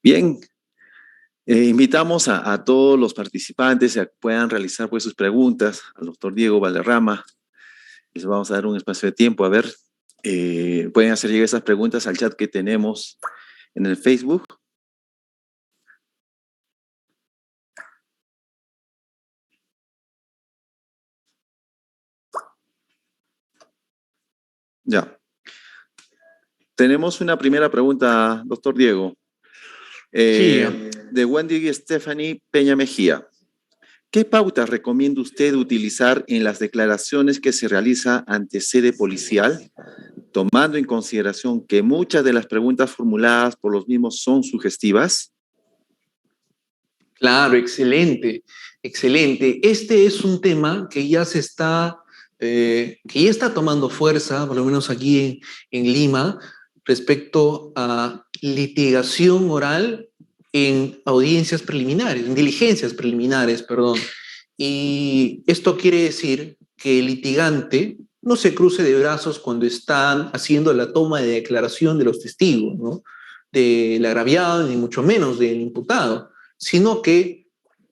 [SPEAKER 1] Bien, invitamos a todos los participantes a que puedan realizar pues, sus preguntas al doctor Diego Valderrama. Les vamos a dar un espacio de tiempo. A ver, pueden hacer llegar esas preguntas al chat que tenemos en el Facebook. Ya. Tenemos una primera pregunta, doctor Diego.
[SPEAKER 2] Sí.
[SPEAKER 1] De Wendy Stephanie Peña Mejía. ¿Qué pautas recomienda usted utilizar en las declaraciones que se realiza ante sede policial, tomando en consideración que muchas de las preguntas formuladas por los mismos son sugestivas?
[SPEAKER 2] Claro, excelente, excelente. Este es un tema que ya está tomando fuerza, por lo menos aquí en Lima, respecto a litigación oral en audiencias preliminares, en diligencias preliminares, perdón. Y esto quiere decir que el litigante no se cruce de brazos cuando están haciendo la toma de declaración de los testigos, ¿no? Del agraviado, ni mucho menos del imputado, sino que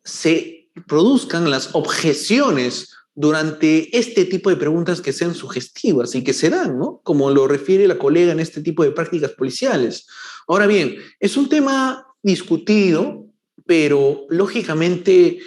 [SPEAKER 2] se produzcan las objeciones durante este tipo de preguntas que sean sugestivas y que se dan, ¿no? Como lo refiere la colega en este tipo de prácticas policiales. Ahora bien, es un tema discutido, pero lógicamente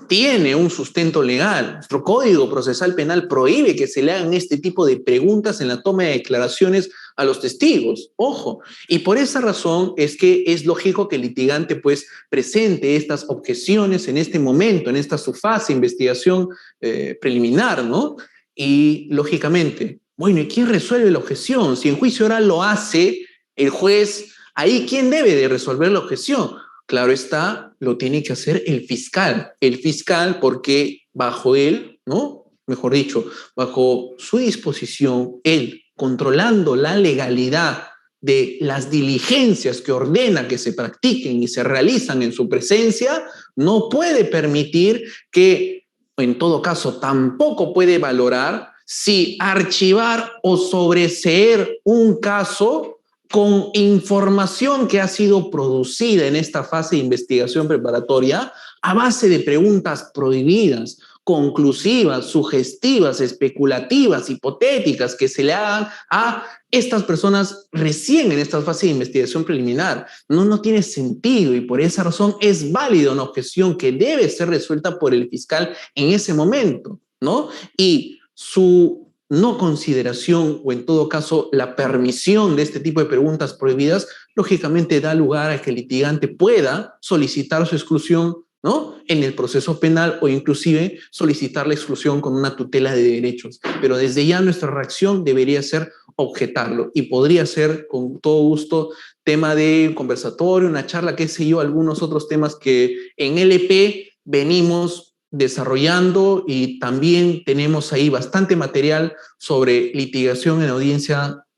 [SPEAKER 2] tiene un sustento legal. Nuestro Código Procesal Penal prohíbe que se le hagan este tipo de preguntas en la toma de declaraciones a los testigos. Ojo, y por esa razón es que es lógico que el litigante pues presente estas objeciones en este momento, en esta su fase de investigación preliminar, ¿no? Y lógicamente, bueno, ¿y quién resuelve la objeción? Si en juicio oral lo hace el juez, ahí ¿quién debe de resolver la objeción? Claro está, lo tiene que hacer el fiscal porque bajo él, ¿no? Mejor dicho, bajo su disposición, él, controlando la legalidad de las diligencias que ordena que se practiquen y se realizan en su presencia, no puede permitir que, en todo caso, tampoco puede valorar si archivar o sobreseer un caso con información que ha sido producida en esta fase de investigación preparatoria a base de preguntas prohibidas, conclusivas, sugestivas, especulativas, hipotéticas, que se le hagan a estas personas recién en esta fase de investigación preliminar. No tiene sentido y por esa razón es válida una objeción que debe ser resuelta por el fiscal en ese momento, ¿no? Y su no consideración o en todo caso la permisión de este tipo de preguntas prohibidas, lógicamente da lugar a que el litigante pueda solicitar su exclusión, ¿no? En el proceso penal o inclusive solicitar la exclusión con una tutela de derechos. Pero desde ya nuestra reacción debería ser objetarlo y podría ser con todo gusto tema de conversatorio, una charla, qué sé yo, algunos otros temas que en LP venimos desarrollando y también tenemos ahí bastante material sobre litigación en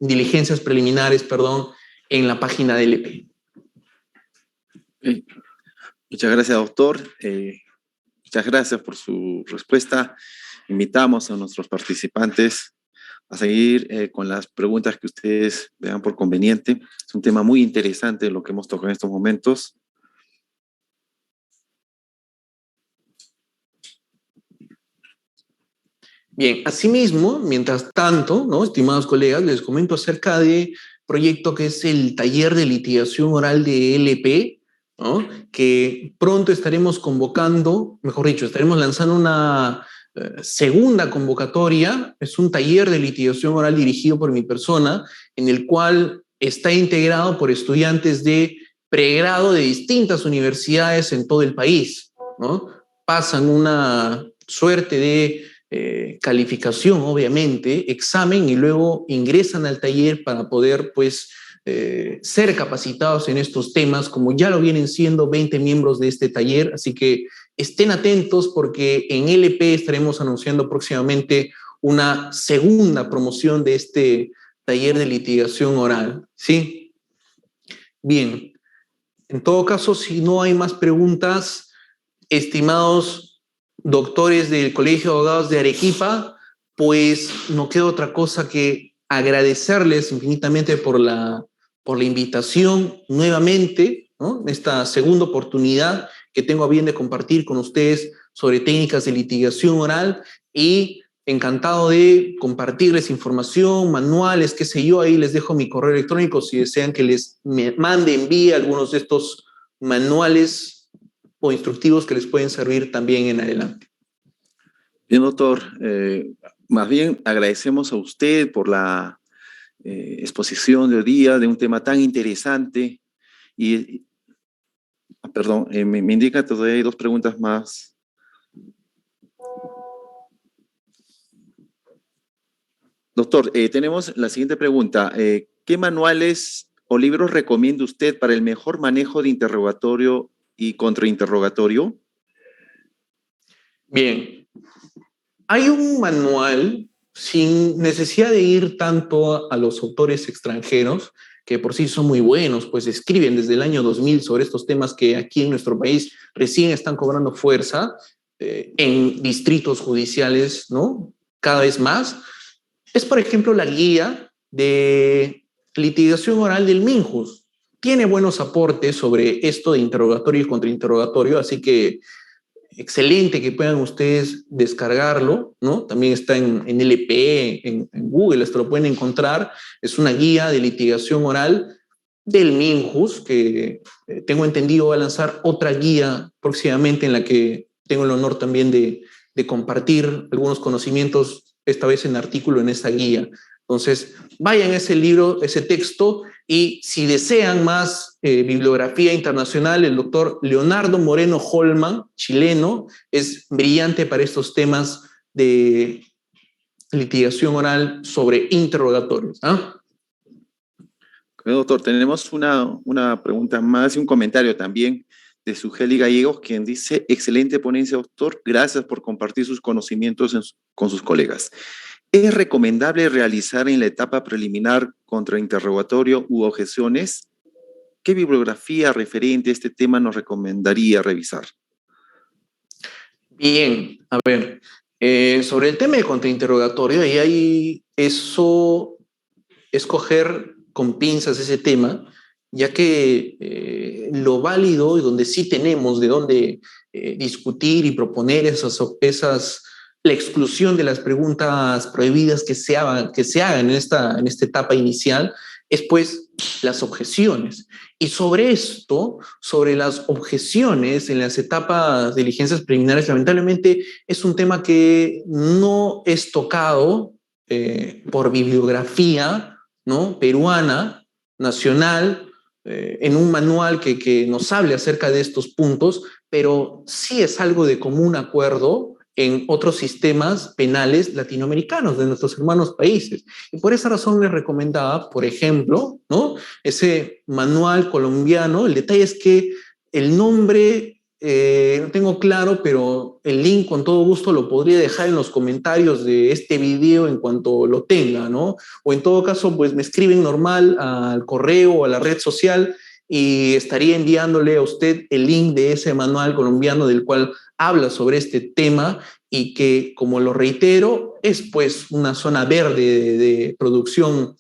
[SPEAKER 2] diligencias preliminares, en la página de LP.
[SPEAKER 1] Muchas gracias, doctor. Muchas gracias por su respuesta. Invitamos a nuestros participantes a seguir con las preguntas que ustedes vean por conveniente. Es un tema muy interesante lo que hemos tocado en estos momentos.
[SPEAKER 2] Bien, asimismo, mientras tanto, ¿no? Estimados colegas, les comento acerca de proyecto que es el taller de litigación oral de LP, ¿no? Que pronto estaremos convocando, mejor dicho, estaremos lanzando una segunda convocatoria. Es un taller de litigación oral dirigido por mi persona, en el cual está integrado por estudiantes de pregrado de distintas universidades en todo el país, ¿no? Pasan una suerte de calificación, obviamente, examen y luego ingresan al taller para poder, pues, ser capacitados en estos temas, como ya lo vienen siendo 20 miembros de este taller. Así que estén atentos porque en LP estaremos anunciando próximamente una segunda promoción de este taller de litigación oral, ¿sí? Bien, en todo caso, si no hay más preguntas, estimados doctores del Colegio de Abogados de Arequipa, pues no queda otra cosa que agradecerles infinitamente por la invitación nuevamente, ¿no? Esta segunda oportunidad que tengo a bien de compartir con ustedes sobre técnicas de litigación oral y encantado de compartirles información, manuales, qué sé yo. Ahí les dejo mi correo electrónico si desean que les envíe algunos de estos manuales o instructivos que les pueden servir también en adelante.
[SPEAKER 1] Bien, doctor. Más bien agradecemos a usted por la exposición de hoy día de un tema tan interesante. Y, me indica todavía hay dos preguntas más Doctor, tenemos la siguiente pregunta. ¿Qué manuales o libros recomienda usted para el mejor manejo de interrogatorio y contrainterrogatorio?
[SPEAKER 2] Bien, hay un manual sin necesidad de ir tanto a los autores extranjeros, que por sí son muy buenos, pues escriben desde el año 2000 sobre estos temas que aquí en nuestro país recién están cobrando fuerza en distritos judiciales, ¿no? Cada vez más. Es, por ejemplo, la guía de litigación oral del MINJUS. Tiene buenos aportes sobre esto de interrogatorio y contrainterrogatorio, así que excelente que puedan ustedes descargarlo, ¿no? También está en LP, en Google, esto lo pueden encontrar. Es una guía de litigación oral del MINJUS, que tengo entendido va a lanzar otra guía próximamente en la que tengo el honor también de compartir algunos conocimientos, esta vez en artículo en esa guía. Entonces, vayan a ese libro, ese texto, y si desean más bibliografía internacional, el doctor Leonardo Moreno Holman, chileno, es brillante para estos temas de litigación oral sobre interrogatorios.
[SPEAKER 1] Doctor, tenemos una pregunta más y un comentario también de Sugeli Gallegos, quien dice: excelente ponencia, doctor, gracias por compartir sus conocimientos con sus colegas. ¿Es recomendable realizar en la etapa preliminar contrainterrogatorio u objeciones? ¿Qué bibliografía referente a este tema nos recomendaría revisar?
[SPEAKER 2] Bien, a ver, sobre el tema de contrainterrogatorio, y ahí eso, escoger con pinzas ese tema, ya que lo válido y donde sí tenemos de dónde discutir y proponer la exclusión de las preguntas prohibidas que se hagan en esta etapa inicial, es pues las objeciones. Y sobre esto, sobre las objeciones en las etapas de diligencias preliminares, lamentablemente es un tema que no es tocado por bibliografía, ¿no?, peruana, nacional, en un manual que nos hable acerca de estos puntos, pero sí es algo de común acuerdo en otros sistemas penales latinoamericanos de nuestros hermanos países. Y por esa razón les recomendaba, por ejemplo, ¿no?, ese manual colombiano. El detalle es que el nombre no tengo claro, pero el link con todo gusto lo podría dejar en los comentarios de este video en cuanto lo tenga, ¿no? O en todo caso, pues me escriben normal al correo o a la red social y estaría enviándole a usted el link de ese manual colombiano del cual habla sobre este tema y que, como lo reitero, es pues una zona verde de producción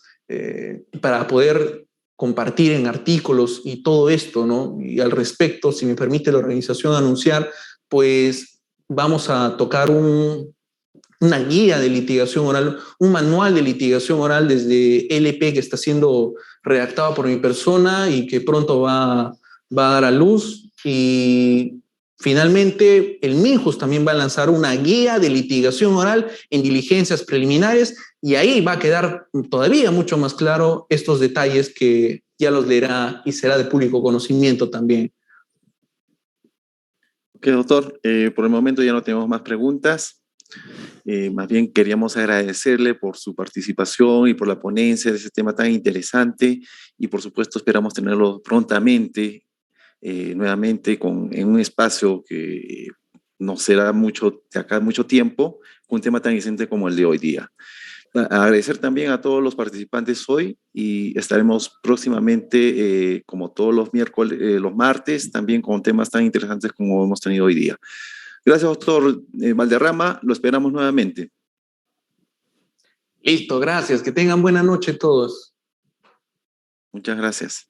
[SPEAKER 2] para poder compartir en artículos y todo esto, ¿no? Y al respecto, si me permite la organización anunciar, pues vamos a tocar una guía de litigación oral, un manual de litigación oral desde LP que está siendo redactado por mi persona y que pronto va a dar a luz. Y finalmente, el MINJUS también va a lanzar una guía de litigación oral en diligencias preliminares y ahí va a quedar todavía mucho más claro estos detalles que ya los leerá y será de público conocimiento también.
[SPEAKER 1] Ok, doctor, por el momento ya no tenemos más preguntas. Más bien queríamos agradecerle por su participación y por la ponencia de ese tema tan interesante y por supuesto esperamos tenerlo prontamente nuevamente en un espacio que no será de acá mucho tiempo, con un tema tan interesante como el de hoy día. Agradecer también a todos los participantes hoy y estaremos próximamente, como todos los miércoles, los martes, también con temas tan interesantes como hemos tenido hoy día. Gracias, doctor Valderrama, lo esperamos nuevamente.
[SPEAKER 2] Listo, gracias, que tengan buena noche todos.
[SPEAKER 1] Muchas gracias.